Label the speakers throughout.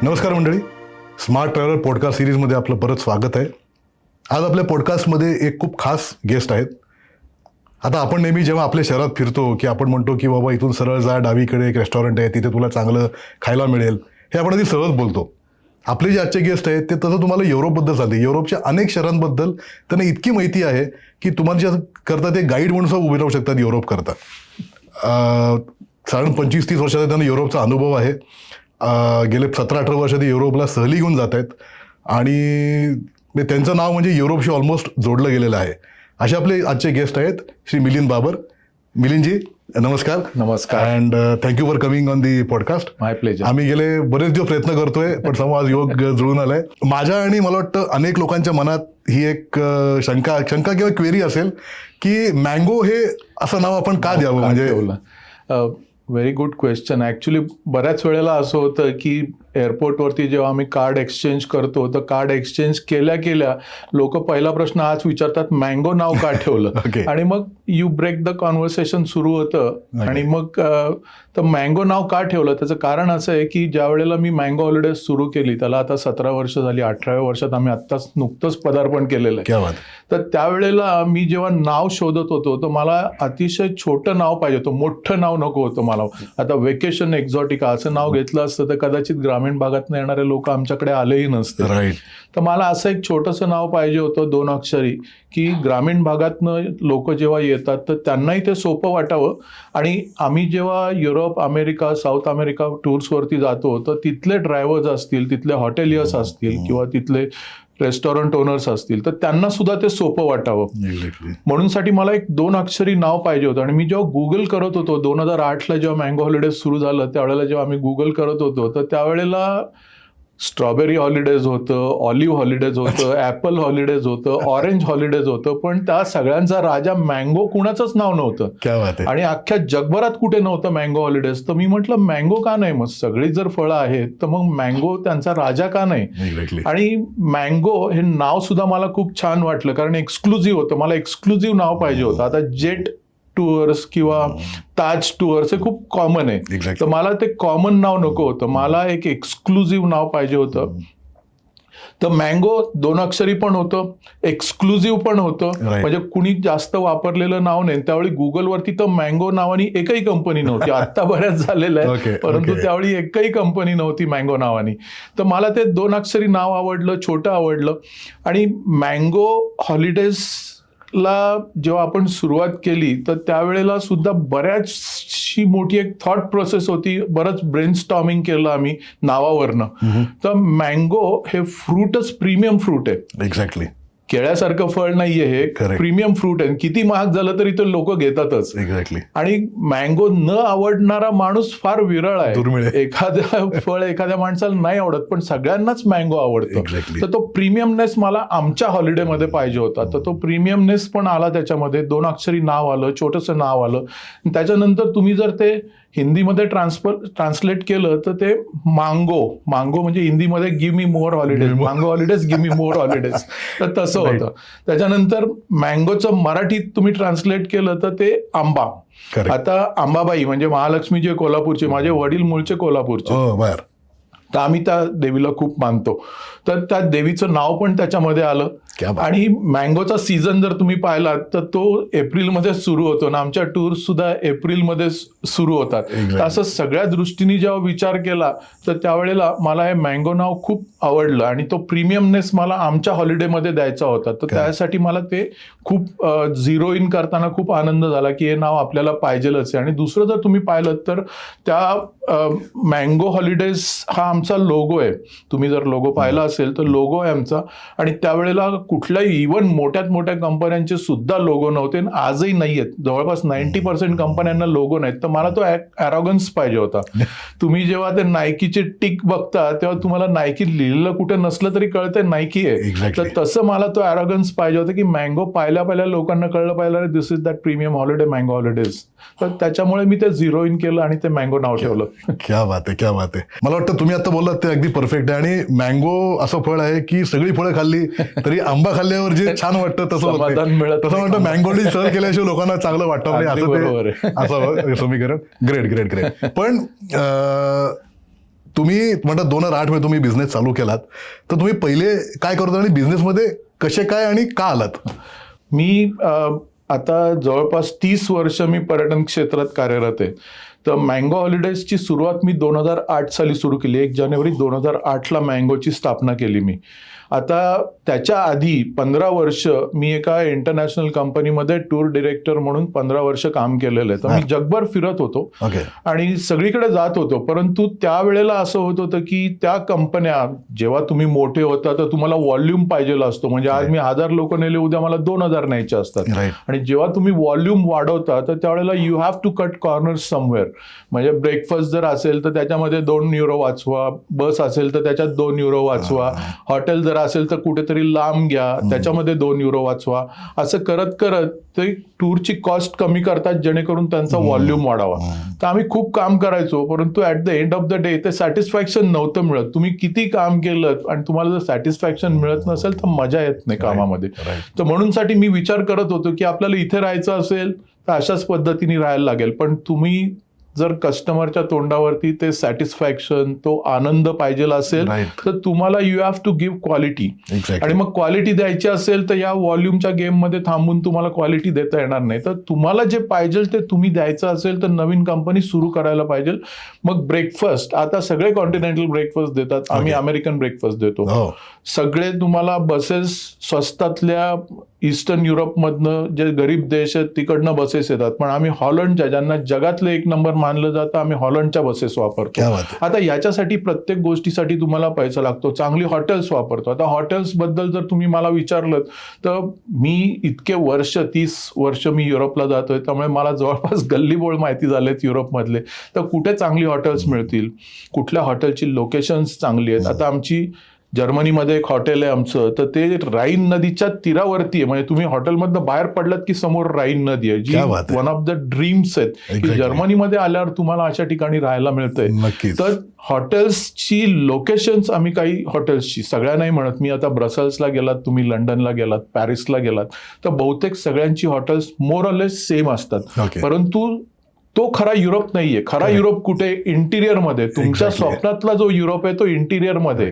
Speaker 1: नमस्कार मंडळी, smart traveller podcast सिरीजमध्ये आपलं परत स्वागत आहे. आज आपल्या पॉडकास्टमध्ये एक खूप खास गेस्ट आहेत. आता आपण नेहमी जेव्हा आपल्या शहरात फिरतो की आपण म्हणतो की बाबा इथून सरळ जा, डावीकडे एक रेस्टॉरंट आहे, तिथे तुला चांगलं खायला मिळेल, हे आपण आधी सहज बोलतो. आपले जे आजचे गेस्ट आहेत ते तसं तुम्हाला युरोपबद्दल सांगते. युरोपच्या अनेक शहरांबद्दल त्यांना इतकी माहिती आहे की तुम्हाला जे करता ते गाईड म्हणून उभे राहू शकतात युरोप करता. साधारण 25-30 वर्षाचा त्यांना युरोपचा अनुभव आहे. गेले 17-18 वर्ष ते युरोपला सहली घेऊन जात आहेत आणि त्यांचं नाव म्हणजे युरोपशी ऑलमोस्ट जोडलं गेलेलं आहे. असे आपले आजचे गेस्ट आहेत श्री मिलिंद बाबर. मिलिंदजी नमस्कार.
Speaker 2: नमस्कार
Speaker 1: and thank you for coming on the podcast.
Speaker 2: My pleasure.
Speaker 1: आम्ही गेले बरेच दिवस प्रयत्न करतोय पण समोर आज योग जुळून आलाय. माझ्या आणि मला वाटतं अनेक लोकांच्या मनात ही एक शंका किंवा क्वेरी असेल की मँगो हे असं नाव आपण का द्यावं. म्हणजे
Speaker 2: व्हेरी गुड क्वेश्चन. ॲक्च्युली बऱ्याच वेळेला असं होतं की एअरपोर्टवरती जेव्हा आम्ही कार्ड एक्सचेंज करतो तर कार्ड एक्सचेंज केल्या लोक पहिला प्रश्न आज विचारतात मँगो नाव का ठेवलं. आणि मग यू ब्रेक द कॉन्व्हर्सेशन सुरू होतं. आणि मग तर मँगो नाव का ठेवलं त्याचं कारण असं आहे की ज्या वेळेला मी मँगो हॉलिडेज सुरू केली त्याला आता 17 वर्ष झाली. 18व्या वर्षात आम्ही आत्ताच नुकतंच पदार्पण केलेलं आहे. तर त्यावेळेला मी जेव्हा नाव शोधत होतो तर मला अतिशय छोटं नाव पाहिजे होतं, मोठं नाव नको होतं मला. आता वेकेशन एक्झॉटिका असं नाव घेतलं असतं तर कदाचित ग्रामीण भागातून येणारे लोक आमच्याकडे आलेही नसते. तर मला असं एक छोटंसं नाव पाहिजे होतं 2 अक्षरी की ग्रामीण भागातनं लोक जेव्हा येतात तर त्यांनाही ते सोपं वाटावं. आणि आम्ही जेव्हा युरोप, अमेरिका, साऊथ अमेरिका टूर्सवरती जातो तर तिथले ड्रायव्हर्स असतील, तिथले हॉटेलियर्स असतील किंवा तिथले रेस्टॉरंट ओनर्स असतील तर त्यांना सुद्धा ते सोपं वाटावं. म्हणूनसाठी मला एक 2 अक्षरी नाव पाहिजे होतं. आणि मी जेव्हा गुगल करत होतो 2008ला जेव्हा मँगो हॉलिडेज सुरू झालं त्यावेळेला जेव्हा आम्ही गुगल करत होतो तर त्यावेळेला स्ट्रॉबेरी हॉलिडेज होतं, ऑलिव्ह हॉलिडेज होतं, ॲपल हॉलिडेज होतं, ऑरेंज हॉलिडेज होतं, पण त्या सगळ्यांचा राजा मँगो कुणाचंच नाव नव्हतं. आणि अख्ख्या जगभरात कुठे नव्हतं मँगो हॉलिडेज. तर मी म्हटलं मँगो का नाही, मग सगळी जर फळं आहेत तर मग मँगो त्यांचा राजा का नाही. आणि मँगो हे नाव सुद्धा मला खूप छान वाटलं कारण एक्सक्लुझिव्ह होतं. मला एक्सक्लुझिव्ह नाव पाहिजे होतं. आता जेट टूअर्स किंवा ताज टूअर्स हे खूप कॉमन आहे. तर मला ते कॉमन नाव नको होतं, मला एक एक्सक्लुझिव्ह नाव पाहिजे होतं. तर मँगो 2 अक्षरी पण होतं, एक्सक्लुझिव्ह पण होतं. म्हणजे कुणी जास्त वापरलेलं नाव नाही. त्यावेळी गुगलवरती तर मँगो नावानी एकही कंपनी नव्हती. आता बऱ्याच झालेलं आहे परंतु त्यावेळी एकही कंपनी नव्हती मँगो नावानी. तर मला ते 2 अक्षरी नाव आवडलं, छोटं आवडलं. आणि मँगो हॉलिडेज ला जेव्हा आपण सुरुवात केली तर त्यावेळेला सुद्धा बऱ्याचशी मोठी एक थॉट प्रोसेस होती. बरंच ब्रेनस्टॉर्मिंग केलं आम्ही नावावरनं. तर मँगो हे फ्रूटच प्रीमियम फ्रूट आहे.
Speaker 1: एक्झॅक्टली.
Speaker 2: केळ्यासारखं फळ नाहीये, हे प्रीमियम फ्रूट आहे. किती महाग झालं तरी ते लोक घेतातच.
Speaker 1: एक्झॅक्टली.
Speaker 2: आणि मँगो न आवडणारा माणूस फार विरळ आहे. एखाद्या फळ एखाद्या माणसाला नाही आवडत पण सगळ्यांनाच मँगो आवडतो. तर तो प्रीमियमनेस मला आमच्या हॉलिडेमध्ये पाहिजे होता. तर तो प्रीमियमनेस पण आला त्याच्यामध्ये. 2 अक्षरी नाव आलं, छोटंसं नाव आलं. त्याच्यानंतर तुम्ही जर ते हिंदीमध्ये ट्रान्सलेट केलं तर ते मांगो म्हणजे हिंदीमध्ये गिव्ह मी मोर हॉलिडेज, मांगो हॉलिडेज, गिव्ह मी मोर हॉलिडेज. तर तसं होतं. त्याच्यानंतर मँगोचं मराठीत तुम्ही ट्रान्सलेट केलं तर ते आंबा. आता अंबाबाई म्हणजे महालक्ष्मी जे कोल्हापूरचे, माझे वडील मूळचे कोल्हापूरचे. तर आम्ही त्या देवीला खूप मानतो. तर त्या देवीचं नाव पण त्याच्यामध्ये आलं. आणि मँगोचा सीझन जर तुम्ही पाहिला तर तो एप्रिलमध्ये सुरू होतो ना. आमच्या टूर सुद्धा एप्रिलमध्ये सुरू होतात. तर असं सगळ्या दृष्टीने जेव्हा विचार केला तर त्यावेळेला मला हे मँगो नाव खूप आवडलं. आणि तो प्रीमियमनेस मला आमच्या हॉलिडेमध्ये द्यायचा होता. तर त्यासाठी मला ते खूप झिरो इन करताना खूप आनंद झाला की हे नाव आपल्याला पाहिजेलच आहे. आणि दुसरं जर तुम्ही पाहिलं तर त्या मँगो हॉलिडेज हा आमचा लोगो आहे. तुम्ही जर लोगो पाहिला असेल तर लोगो आहे आमचा. आणि त्यावेळेला कुठल्याही इव्हन मोठ्यात मोठ्या कंपन्यांचे सुद्धा लोगो नव्हते आणि आजही नाही आहेत. जवळपास 90% कंपन्यांना लोगो नाहीत. तर मला तो ॲरोगन्स पाहिजे होता. तुम्ही जेव्हा ते नायकीचे टिक बघता तेव्हा तुम्हाला नायकी लिहिलेलं कुठे नसलं तरी कळतंय नायकी आहे. तर तसं मला तो ॲरोगन्स पाहिजे होता की मँगो पहिल्या लोकांना कळलं पाहिलं this is that premium holiday Mango Holidays. तर त्याच्यामुळे मी ते झिरो इन केलं आणि ते मँगो नाव ठेवलं.
Speaker 1: क्या बात आहे, क्या बात आहे. मला वाटतं तुम्ही आता बोललात ते अगदी परफेक्ट आहे. आणि मँगो असं फळ आहे की सगळी फळं खाल्ली तरी आंबा खाल्ल्यावर जे छान वाटतं तसं वाटतं मँगोनी सर्व केल्याशिवाय लोकांना चांगलं वाटतं नाही असं ते असं समीकरण. ग्रेट. पण तुम्ही म्हणतात 2008 मध्ये तुम्ही बिझनेस चालू केलात, तर तुम्ही पहिले काय करत होता आणि बिझनेसमध्ये कसे काय आणि का आलात?
Speaker 2: मी आता जवळपास 30 वर्ष मी पर्यटन क्षेत्रात कार्यरत आहे. तर मँगो हॉलिडेजची सुरुवात मी 2008 साली सुरू केली. 1 जानेवारी 2008ला मँगोची स्थापना केली मी. आता त्याच्या आधी 15 वर्ष मी एका इंटरनॅशनल कंपनीमध्ये टूर डिरेक्टर म्हणून 15 वर्ष काम केलेलं आहे. तर मी जगभर फिरत होतो आणि सगळीकडे जात होतो. परंतु त्यावेळेला असं होत होतं की त्या कंपन्या, जेव्हा तुम्ही मोठे होता तर तुम्हाला व्हॉल्यूम पाहिजेला असतो. म्हणजे आज मी 1000 लोक नेले, उद्या मला 2000 न्यायचे असतात. आणि जेव्हा तुम्ही व्हॉल्यूम वाढवता तर त्यावेळेला you have to cut corners somewhere. म्हणजे ब्रेकफास्ट जर असेल तर त्याच्यामध्ये €2 वाचवा, बस असेल तर त्याच्यात €2 वाचवा, हॉटेल जर असेल तर कुठेतरी लांब घ्या, त्याच्यामध्ये €2 वाचवा. असं करत करत ते टूरची कॉस्ट कमी करतात जेणेकरून त्यांचा व्हॉल्यूम वाढावा. तर आम्ही खूप काम करायचो, परंतु at the end of the day ते सॅटिस्फॅक्शन नव्हतं मिळत. तुम्ही किती काम केलं आणि तुम्हाला जर सॅटिस्फॅक्शन मिळत नसेल तर मजा येत नाही कामामध्ये. तर म्हणूनसाठी मी विचार करत होतो की आपल्याला इथे राहायचं असेल तर अशाच पद्धतीने राहायला लागेल. पण तुम्ही जर कस्टमरच्या तोंडावरती ते सॅटिस्फॅक्शन, तो आनंद पाहिजे असेल तर तुम्हाला you have to give quality. आणि मग क्वालिटी द्यायची असेल तर या व्हॉल्यूमच्या गेममध्ये थांबून तुम्हाला क्वालिटी देता येणार नाही. तर तुम्हाला जे पाहिजे ते तुम्ही द्यायचं असेल तर नवीन कंपनी सुरू करायला पाहिजे. मग ब्रेकफास्ट, आता सगळे कॉन्टिनेंटल ब्रेकफास्ट देतात, आम्ही अमेरिकन ब्रेकफास्ट देतो. सगळे तुम्हाला बसेस स्वस्तातल्या ईस्टर्न युरोपमधनं जे गरीब देश आहेत तिकडनं बसेस येतात. पण आम्ही हॉलंडच्या, ज्यांना जगातलं 1 नंबर मानलं जातं, आम्ही हॉलंडच्या बसेस वापरतो. आता याच्यासाठी प्रत्येक गोष्टीसाठी तुम्हाला पैसा लागतो. चांगली हॉटेल्स वापरतो. आता हॉटेल्स बद्दल जर तुम्ही मला विचारलं तर मी इतके वर्ष, 30 वर्ष मी युरोपला जातोय, त्यामुळे मला जवळपास गल्लीबोळ माहिती झालेत युरोपमधले. तर कुठे चांगली हॉटेल्स मिळतील, कुठल्या हॉटेलची लोकेशन्स चांगली आहेत. आता आमची जर्मनीमध्ये एक हॉटेल आहे आमचं, तर ते राईन नदीच्या तीरावरती आहे. म्हणजे तुम्ही हॉटेलमधनं बाहेर पडलात की समोर राईन नदी आहे, जी वन ऑफ द ड्रीम्स आहेत की जर्मनीमध्ये आल्यावर तुम्हाला अशा ठिकाणी राहायला मिळतंय. तर हॉटेल्सची लोकेशन्स, आम्ही काही हॉटेल्सची, सगळ्या नाही म्हणत मी, आता ब्रसल्सला गेलात तुम्ही, लंडनला गेलात, पॅरिसला गेलात, तर बहुतेक सगळ्यांची hotels more or less same असतात. परंतु तो खरा युरोप नाहीये. खरा युरोप कुठे? इंटिरियर मध्ये. तुमच्या स्वप्नातला जो युरोप आहे तो इंटिरियर मध्ये.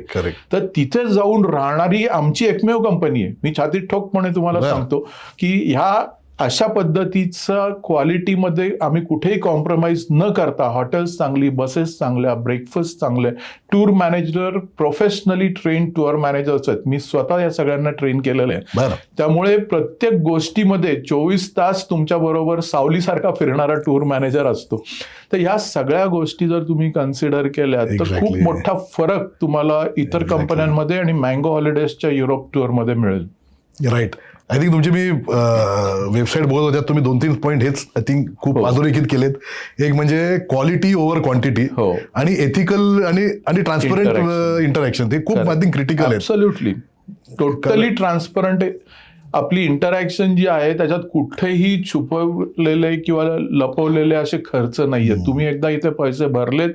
Speaker 2: तर तिथे जाऊन राहणारी आमची एकमेव कंपनी आहे. मी छातीत ठोकपणे तुम्हाला सांगतो की ह्या अशा पद्धतीचा क्वालिटीमध्ये आम्ही कुठेही कॉम्प्रोमाइज न करता, हॉटेल्स चांगली, बसेस चांगल्या, ब्रेकफास्ट चांगले, tour manager professionally train tour managers आहेत. मी स्वतः या सगळ्यांना ट्रेन केलेलं आहे. त्यामुळे प्रत्येक गोष्टीमध्ये 24 तास तुमच्या बरोबर सावलीसारखा फिरणारा टूर मॅनेजर असतो. तर या सगळ्या गोष्टी जर तुम्ही कन्सिडर केल्या तर खूप मोठा फरक तुम्हाला इतर कंपन्यांमध्ये आणि मँगो हॉलिडेजच्या युरोप टूरमध्ये मिळेल.
Speaker 1: राईट. आय थिंक तुमची मी वेबसाईट बघत होत्या, तुम्ही 2-3 पॉईंट हेच आय थिंक खूप अधोरेखित केलेत. एक म्हणजे क्वालिटी ओव्हर क्वांटिटी आणि एथिकल आणि ट्रान्सपरंट इंटरॅक्शन, ते खूप आय थिंक क्रिटिकल आहे.
Speaker 2: ॲब्सोल्युटली, टोटली ट्रान्सपरंट आपली इंटरॅक्शन जी आहे त्याच्यात कुठेही छुपवलेले किंवा लपवलेले असे खर्च नाहीये. तुम्ही एकदा इथे पैसे भरलेत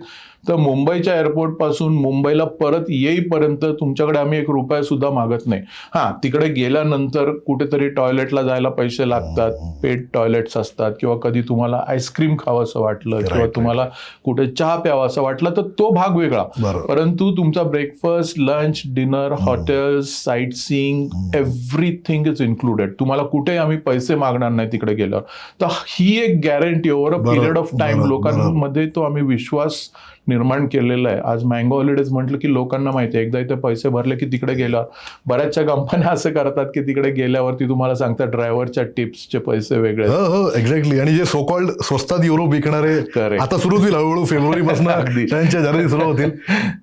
Speaker 2: तर मुंबईच्या एअरपोर्ट पासून मुंबईला परत येईपर्यंत तुमच्याकडे आम्ही ₹1 सुद्धा मागत नाही. तिकडे गेल्यानंतर कुठेतरी टॉयलेटला जायला पैसे लागतात, पेड टॉयलेट्स असतात, किंवा कधी तुम्हाला आईस्क्रीम खावंसं वाटलं किंवा तुम्हाला कुठे चहा प्यावासा वाटला तर तो भाग वेगळा. परंतु तुमचा breakfast, lunch, dinner, hotels, site seeing, everything is included. तुम्हाला कुठे आम्ही पैसे मागणार नाही तिकडे गेल्यावर. तर ही एक guarantee over a period of time लोकांमध्ये तो आम्ही विश्वास निर्माण केलेला आहे. आज मँगो हॉलिडेज म्हटलं की लोकांना माहिती आहे, एकदा इथे पैसे भरले की तिकडे गेल्यावर, बऱ्याचशा कंपन्या असं करतात की तिकडे गेल्यावरती तुम्हाला सांगतात ड्रायव्हरच्या टिप्सचे पैसे वेगळे.
Speaker 1: हो, एक्झॅक्टली. आणि जे सो कॉल्ड स्वस्तात युरोप विकणारे आता सुरू होतील हळूहळू, फेब्रुवारीपासून त्यांच्या जाहिराती सुरू होतील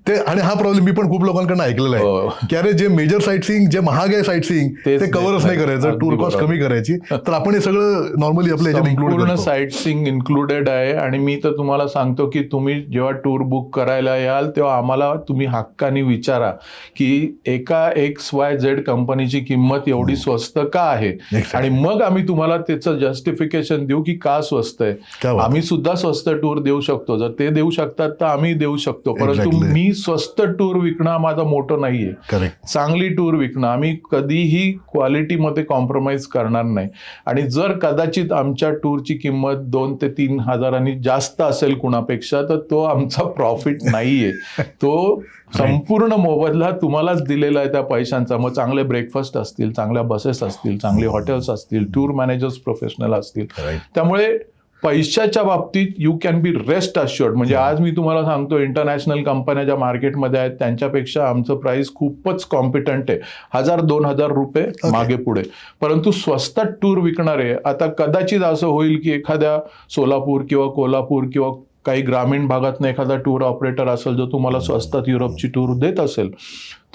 Speaker 1: ते. आणि हा प्रॉब्लेम मी पण खूप लोकांकडून ऐकलेला आहे की अरे जे मेजर साईट सीइंग, जे महाग आहे साईट सीइंग, ते कव्हरच नाही करायचं, टूर कॉस्ट कमी करायची. तर आपण हे सगळं नॉर्मली आपल्या ह्याच्यात इन्क्लूड
Speaker 2: पूर्ण साईट सीइंग इन्क्लुडेड आहे. आणि मी तर तुम्हाला सांगतो की तुम्ही जेव्हा टूर बुक करायला याल तेव्हा आम्हाला तुम्ही हक्काने विचारा की एका XYZ कंपनीची किंमत एवढी स्वस्त का आहे, आणि मग आम्ही तुम्हाला त्याचं जस्टिफिकेशन देऊ की का स्वस्त आहे. आम्ही सुद्धा स्वस्त टूर देऊ शकतो. जर ते देऊ शकतात तर आम्ही देऊ शकतो. परंतु मी स्वस्त टूर विकणं हा माझा मोठो नाहीये.
Speaker 1: करेक्ट.
Speaker 2: चांगली टूर विकणं. आम्ही कधीही क्वालिटीमध्ये कॉम्प्रोमाइज करणार नाही. आणि जर कदाचित आमच्या टूरची किंमत 2 ते 3 हजारांनी जास्त असेल कुणापेक्षा, तर तो आमचा प्रॉफिट नाहीये. तो संपूर्ण मोबदला तुम्हालाच दिलेला आहे त्या पैशांचा. मग चांगले ब्रेकफास्ट असतील, चांगल्या बसेस असतील, चांगले हॉटेल्स असतील, टूर मॅनेजर्स प्रोफेशनल असतील. त्यामुळे पैशाच्या बाबतीत you can be rest assured. म्हणजे आज मी तुम्हाला सांगतो, इंटरनॅशनल कंपन्या ज्या मार्केटमध्ये आहेत त्यांच्यापेक्षा आमचं प्राइस खूपच कॉम्पिटंट आहे. 1,000-2,000 रुपये मागे पुढे. परंतु स्वस्तात टूर विकणारे, आता कदाचित असं होईल की एखाद्या सोलापूर किंवा कोल्हापूर किंवा काही ग्रामीण भागातनं एखादा टूर ऑपरेटर असेल जो तुम्हाला स्वस्तात युरोपची टूर देत असेल,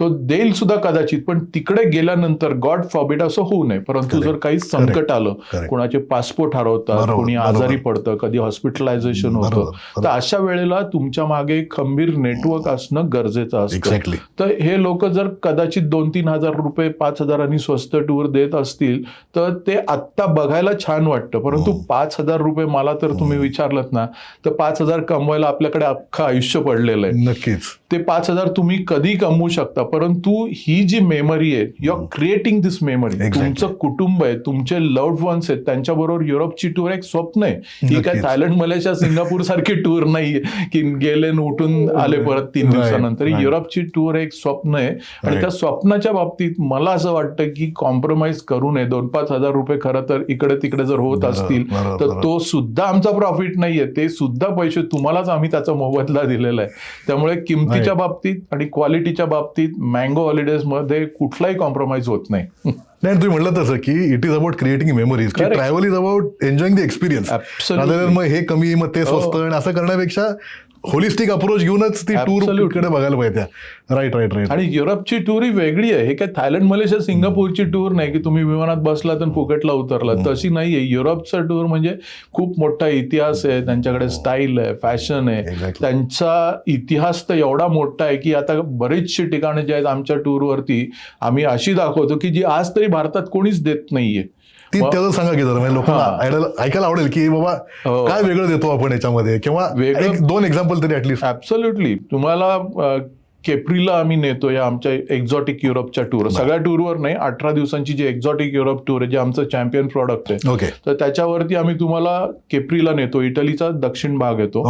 Speaker 2: तो देईल सुद्धा कदाचित. पण तिकडे गेल्यानंतर गॉड फॉरबिड असं होऊ नये. परंतु जर काही संकट आलं, कोणाचे पासपोर्ट हरवतात, कोणी आजारी पडतं, कधी हॉस्पिटलायझेशन होतं, तर अशा वेळेला तुमच्या मागे खंबीर नेटवर्क असणं गरजेचं असतं. तर हे लोक जर कदाचित 2-3 हजार रुपये 5,000 स्वस्त टूर देत असतील तर ते आत्ता बघायला छान वाटतं. परंतु 5,000 रुपये मला तर तुम्ही विचारलत ना, तर 5,000 कमवायला आपल्याकडे अख्खं आयुष्य पडलेलं आहे.
Speaker 1: नक्कीच.
Speaker 2: ते 5,000 तुम्ही कधी कमवू शकता. परंतु ही जी मेमरी आहे, you are creating this memory. तुमचं कुटुंब आहे, तुमचे लव्ड वन्स आहेत, त्यांच्याबरोबर युरोपची टूर एक स्वप्न आहे. ही काय थायलंड, मलेशिया, सिंगापूर सारखी टूर नाहीये की गेले उठून आले परत 3 दिवसानंतर. युरोपची टूर एक स्वप्न आहे. आणि त्या स्वप्नाच्या बाबतीत मला असं वाटतं की कॉम्प्रोमाइज करू नये. 2-5 हजार रुपये खरं तर इकडे तिकडे जर होत असतील तर तो सुद्धा आमचा प्रॉफिट नाहीये. ते सुद्धा पैसे तुम्हालाच आम्ही त्याचा मोबदला दिलेला आहे. त्यामुळे किमतीच्या बाबतीत आणि क्वालिटीच्या बाबतीत मँगो हॉलिडेज मध्ये कुठलाही कॉम्प्रोमाइज होत नाही.
Speaker 1: नाही, तुम्ही म्हटलं तसं की it is about creating memories. Travel is about enjoying the experience. मग हे कमी मग ते स्वस्त आणि असं करण्यापेक्षा होलिस्टिक अप्रोच घेऊनच ती टूर कडे बघायला पाहिजे. राईट. आणि
Speaker 2: युरोपची टूर ही वेगळी आहे. हे काय थायलंड, मलेशिया, सिंगापूरची टूर नाही की तुम्ही विमानात बसलात आणि फुकटला उतरला. तशी नाहीये. युरोपचा टूर म्हणजे खूप मोठा इतिहास आहे. त्यांच्याकडे स्टाईल आहे, फॅशन आहे. त्यांचा इतिहास तर एवढा मोठा आहे की आता बरीचशी ठिकाणं जे आहेत आमच्या टूरवरती आम्ही अशी दाखवतो की जी आज तरी भारतात कोणीच देत नाहीये.
Speaker 1: त्याचं सांगा की जरा लोकांना ऐकायला आवडेल की बाबा काय वेगळं देतो आपण याच्यामध्ये, किंवा 1-2 एक्झाम्पल तरी ऍटलीस्ट.
Speaker 2: ऍब्सोल्युटली. तुम्हाला केप्रीला आम्ही नेतो या आमच्या एक्झॉटिक युरोपच्या टूर. सगळ्या टूरवर नाही, 18 दिवसांची जी एक्झॉटिक युरोप टूर आहे, जे आमचं चॅम्पियन प्रॉडक्ट आहे, तर त्याच्यावरती आम्ही तुम्हाला केप्रीला नेतो. इटलीचा दक्षिण भाग येतो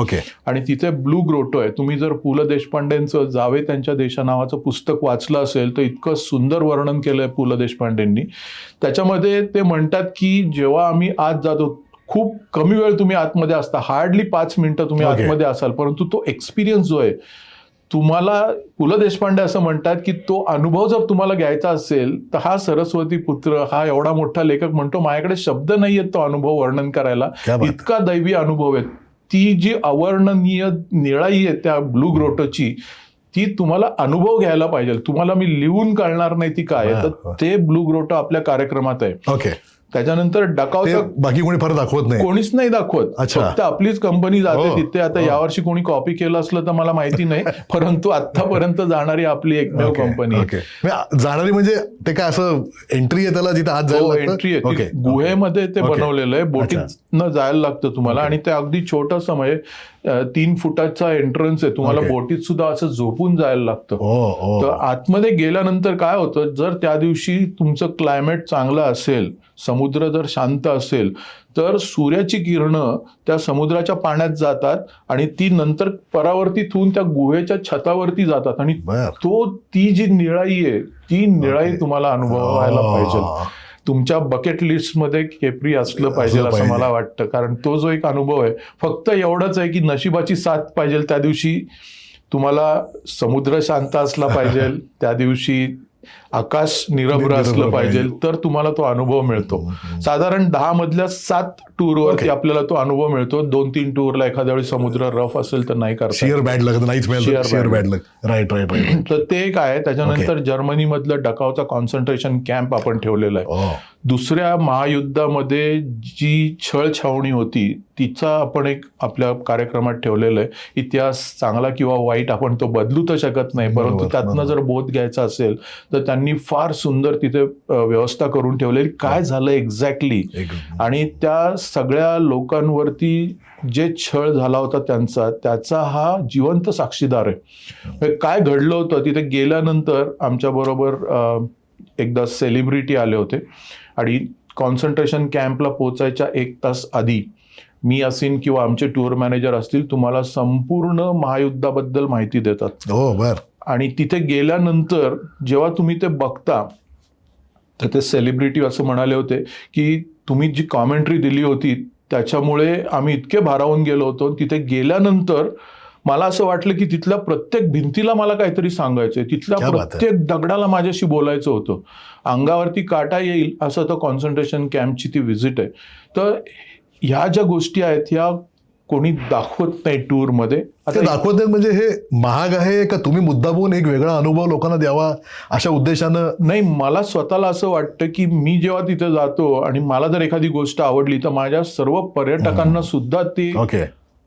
Speaker 2: आणि तिथे ब्लू ग्रोटो आहे. तुम्ही जर पु ल देशपांडेंचं जावे त्यांच्या देशा नावाचं पुस्तक वाचलं असेल तर इतकं सुंदर वर्णन केलंय पु ल देशपांडेंनी. त्याच्यामध्ये ते म्हणतात की जेव्हा आम्ही आत जातो, खूप कमी वेळ तुम्ही आतमध्ये असता, हार्डली 5 मिनिटं तुम्ही आतमध्ये असाल, परंतु तो एक्सपिरियन्स जो आहे तुम्हाला, पु ल देशपांडे असं म्हणतात की तो अनुभव जर तुम्हाला घ्यायचा असेल तर हा सरस्वती पुत्र, हा एवढा मोठा लेखक म्हणतो, माझ्याकडे शब्द नाही आहेत तो अनुभव वर्णन करायला, इतका दैवी अनुभव आहे. ती जी अवर्णनीय निळाई आहे त्या ब्लू ग्रोटोची, ती तुम्हाला अनुभव घ्यायला पाहिजे. तुम्हाला मी लिहून कळणार नाही ती काय आहे. तर ते ब्लू ग्रोटो आपल्या कार्यक्रमात आहे. त्याच्यानंतर डकावचं
Speaker 1: बाकी कोणी फार दाखवत नाही,
Speaker 2: कोणीच नाही दाखवत, फक्त आपलीच कंपनी जाते तिथे. आता यावर्षी कोणी कॉपी केलं असलं तर मला माहिती नाही, परंतु आतापर्यंत जाणारी आपली एकमेव कंपनी.
Speaker 1: जाणारी म्हणजे ते काय असं एंट्री आहे त्याला, जिथे आत जायला
Speaker 2: एंट्री आहे, गुहेमध्ये ते बनवलेलं आहे, बोटीतनं जायला लागतं तुम्हाला. आणि ते अगदी छोटंसं म्हणजे 3 फुटाचा एंट्रन्स आहे. तुम्हाला बोटीत सुद्धा असं झोपून जायला लागतं. तर आतमध्ये गेल्यानंतर काय होतं, जर त्या दिवशी तुमचं क्लायमेट चांगलं असेल, समुद्र जर शांत असेल, तर सूर्याची किरणं त्या समुद्राच्या पाण्यात जातात आणि ती नंतर परावर्तित होऊन त्या गुहेच्या छतावरती जातात. आणि ती जी निळाई आहे, ती निळाई तुम्हाला अनुभवायला पाहिजे. तुमच्या बकेट लिस्टमध्ये केप्री असलं पाहिजे असं मला वाटतं. कारण तो जो एक अनुभव आहे, फक्त एवढंच आहे की नशिबाची साथ पाहिजे. त्या दिवशी तुम्हाला समुद्र शांत असला पाहिजे, त्या दिवशी आकाश निरभ्र असलं पाहिजे, तर तुम्हाला तो अनुभव मिळतो. साधारण 10 मधल्या 7 टूरवरती आपल्याला तो अनुभव मिळतो. 2-3 टूरला एखाद्या वेळी समुद्र रफ असेल तर नाही करता,
Speaker 1: शिअर बॅड लक, नाहीच शिअर बॅड लक. राईट.
Speaker 2: तर ते काय आहे. त्याच्यानंतर जर्मनी मधलं डकावचा कॉन्सन्ट्रेशन कॅम्प आपण ठेवलेला आहे. दुसऱ्या महायुद्धामध्ये जी छळछावणी होती तिचा आपण एक आपल्या कार्यक्रमात ठेवलेलं आहे. इतिहास चांगला किंवा वाईट आपण तो बदलू तर शकत नाही, परंतु त्यातनं जर बोध घ्यायचा असेल तर त्यांनी फार सुंदर तिथे व्यवस्था करून ठेवलेली, काय झालं एक्झॅक्टली, आणि त्या सगळ्या लोकांवरती जे छळ झाला होता त्याचा हा जिवंत साक्षीदार आहे. काय घडलं होतं तिथे गेल्यानंतर आमच्याबरोबर एकदा सेलिब्रिटी आले होते आणि कॉन्सन्ट्रेशन कॅम्पला पोचायच्या 1 तास आधी मी असीन किंवा आमचे टूर मॅनेजर असतील तुम्हाला संपूर्ण महायुद्धाबद्दल माहिती देतात.
Speaker 1: हो बर.
Speaker 2: आणि तिथे गेल्यानंतर जेव्हा तुम्ही ते बघता तर ते सेलिब्रिटी असं म्हणाले होते की तुम्ही जी कॉमेंट्री दिली होती त्याच्यामुळे आम्ही इतके भारावून गेलो होतो. तिथे गेल्यानंतर मला असं वाटलं की तिथल्या प्रत्येक भिंतीला मला काहीतरी सांगायचंय, तिथल्या प्रत्येक दगडाला माझ्याशी बोलायचं होतं, अंगावरती काटा येईल असं तर कॉन्सन्ट्रेशन कॅम्पची ती व्हिजिट आहे. तर ह्या ज्या गोष्टी आहेत ह्या कोणी दाखवत नाही टूरमध्ये.
Speaker 1: ते दाखवत नाही म्हणजे हे महाग आहे का तुम्ही मुद्दामून एक वेगळा अनुभव लोकांना द्यावा अशा उद्देशानं?
Speaker 2: नाही, मला स्वतःला असं वाटतं की मी जेव्हा तिथे जातो आणि मला जर एखादी गोष्ट आवडली तर माझ्या सर्व पर्यटकांना सुद्धा ती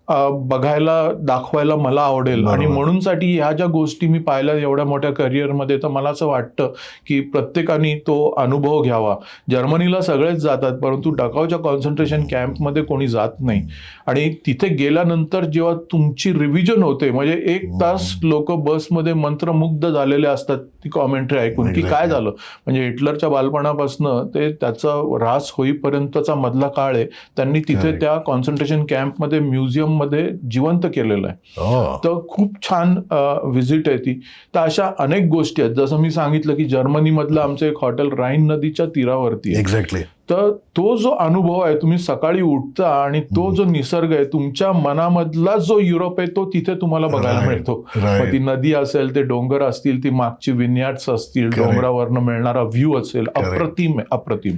Speaker 2: बघायला दाखवायला मला आवडेल. आणि म्हणूनसाठी ह्या ज्या गोष्टी मी पाहिल्या एवढ्या मोठ्या करिअरमध्ये तर मला असं वाटतं की प्रत्येकाने तो अनुभव घ्यावा. जर्मनीला सगळेच जातात परंतु डकाऊच्या कॉन्सन्ट्रेशन कॅम्पमध्ये कोणी जात नाही. आणि तिथे गेल्यानंतर जेव्हा तुमची रिव्हिजन होते म्हणजे 1 तास लोक बसमध्ये मंत्रमुग्ध झालेले असतात ती कॉमेंट्री ऐकून की काय झालं, म्हणजे हिटलरच्या बालपणापासून ते त्याचा ऱ्हास होईपर्यंतचा मधला काळ आहे त्यांनी तिथे त्या कॉन्सन्ट्रेशन कॅम्पमध्ये म्युझियम मध्ये जिवंत केलेलं आहे. तर खूप छान व्हिजिट आहे ती. तर अशा अनेक गोष्टी आहेत. जसं मी सांगितलं की जर्मनीमधलं आमचं एक हॉटेल राईन नदीच्या तीरावरती आहे.
Speaker 1: एक्झॅक्टली.
Speaker 2: तर तो जो अनुभव आहे तुम्ही सकाळी उठता आणि तो जो निसर्ग आहे तुमच्या मनामधला जो युरोप आहे तो तिथे तुम्हाला बघायला मिळतो. मग ती नदी असेल, ते डोंगर असतील, ती मागची विन्यार्ड्स असतील, डोंगरावरनं मिळणारा व्ह्यू असेल, अप्रतिम आहे, अप्रतिम.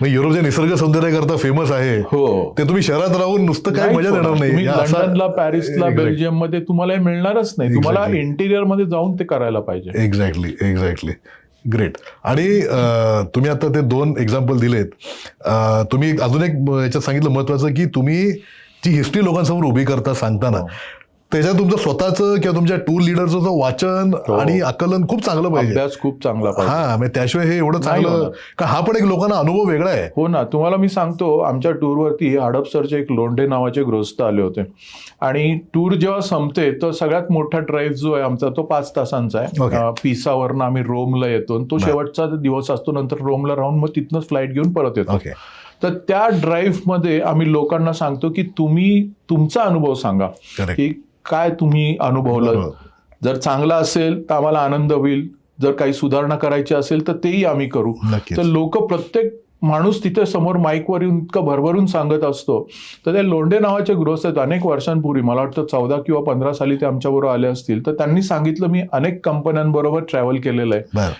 Speaker 1: युरोपचे निसर्ग सौंदर्यकरता फेमस आहे.
Speaker 2: हो,
Speaker 1: ते तुम्ही शहरात राहून नुसतं काय मजा देणार नाही.
Speaker 2: लंडनला, पॅरिसला, बेल्जियम मध्ये तुम्हाला हे मिळणारच नाही. तुम्हाला इंटिरियर मध्ये जाऊन ते करायला पाहिजे.
Speaker 1: एक्झॅक्टली. ग्रेट. आणि तुम्ही आता ते 2 एक्झाम्पल दिलेत. तुम्ही अजून एक याच्यात सांगितलं महत्वाचं की तुम्ही जी हिस्ट्री लोकांसमोर उभी करता सांगताना त्याच्यात तुमचं स्वतःचं किंवा तुमच्या टूर लिडरचं वाचन आणि आकलन खूप चांगलं पाहिजे,
Speaker 2: अभ्यास खूप चांगला पाहिजे.
Speaker 1: म्हणजे त्याशिवाय हे एवढं चांगलं का हा पण एक लोकांना अनुभव वेगळा आहे.
Speaker 2: हो ना. तुम्हाला मी सांगतो आमच्या टूरवरती हडपसरचे एक लोंढे नावाचे गृहस्थ आले होते आणि टूर जेव्हा संपते तर सगळ्यात मोठा ड्राईव्ह जो आहे आमचा तो 5 तासांचा आहे. पिसावरनं आम्ही रोमला येतो, तो शेवटचा दिवस असतो, नंतर रोमला राहून मग तिथनंच फ्लाईट घेऊन परत येतो. तर त्या ड्राईव्ह मध्ये आम्ही लोकांना सांगतो की तुम्ही तुमचा अनुभव सांगा की काय तुम्ही अनुभवलं. जर चांगला असेल तर आम्हाला आनंद होईल, जर काही सुधारणा करायची असेल तर तेही आम्ही करू. तर लोक, प्रत्येक माणूस तिथे समोर माईकवर येऊन इतकं भरभरून सांगत असतो. तर ते लोंढे नावाचे गृहस्थ आहेत, अनेक वर्षांपूर्वी, मला वाटतं 14 किंवा 15 साली ते आमच्याबरोबर आले असतील. तर त्यांनी सांगितलं मी अनेक कंपन्यांबरोबर ट्रॅव्हल केलेलं आहे,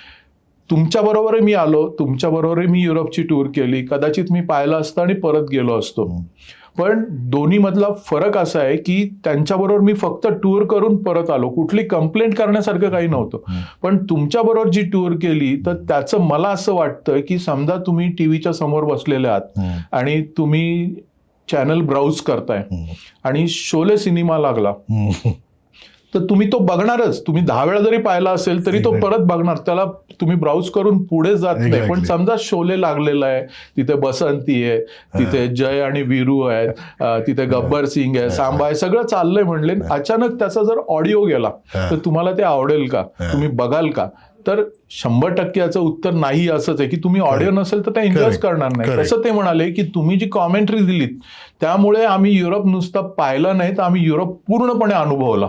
Speaker 2: तुमच्याबरोबरही मी आलो, तुमच्याबरोबरही मी युरोपची टूर केली, कदाचित मी पाहिलं असतं आणि परत गेलो असतो. पण दोन्ही मधला फरक असा आहे की त्यांच्याबरोबर मी फक्त टूर करून परत आलो, कुठली कंप्लेंट करण्यासारखं काही नव्हतं. पण तुमच्याबरोबर जी टूर केली तर त्याचं मला असं वाटतं की समजा तुम्ही टीव्हीच्या समोर बसलेले आहात आणि तुम्ही चॅनल ब्राउज करताय आणि शोले सिनेमा लागला तर तुम्ही तो बघणारच. तुम्ही 10 वेळा जरी पाहिला असेल तरी तो परत बघणार, त्याला तुम्ही ब्राउज करून पुढे जात नाही. पण समजा शोले लागलेला आहे, तिथे बसंती आहे, तिथे जय आणि वीरू आहेत, तिथे गब्बर सिंग आहे, सांबा आहे, सगळं चाललंय म्हणले, अचानक त्याचा जर ऑडिओ गेला तर तुम्हाला ते आवडेल का, तुम्ही बघाल का? तर 100% याचं उत्तर नाही असंच आहे की तुम्ही ऑडिओ नसेल तर ते एन्जॉय करणार नाही. तसं ते म्हणाले की तुम्ही जी कॉमेंट्री दिलीत त्यामुळे आम्ही युरोप नुसता पाहिला नाही तर आम्ही युरोप पूर्णपणे अनुभवला.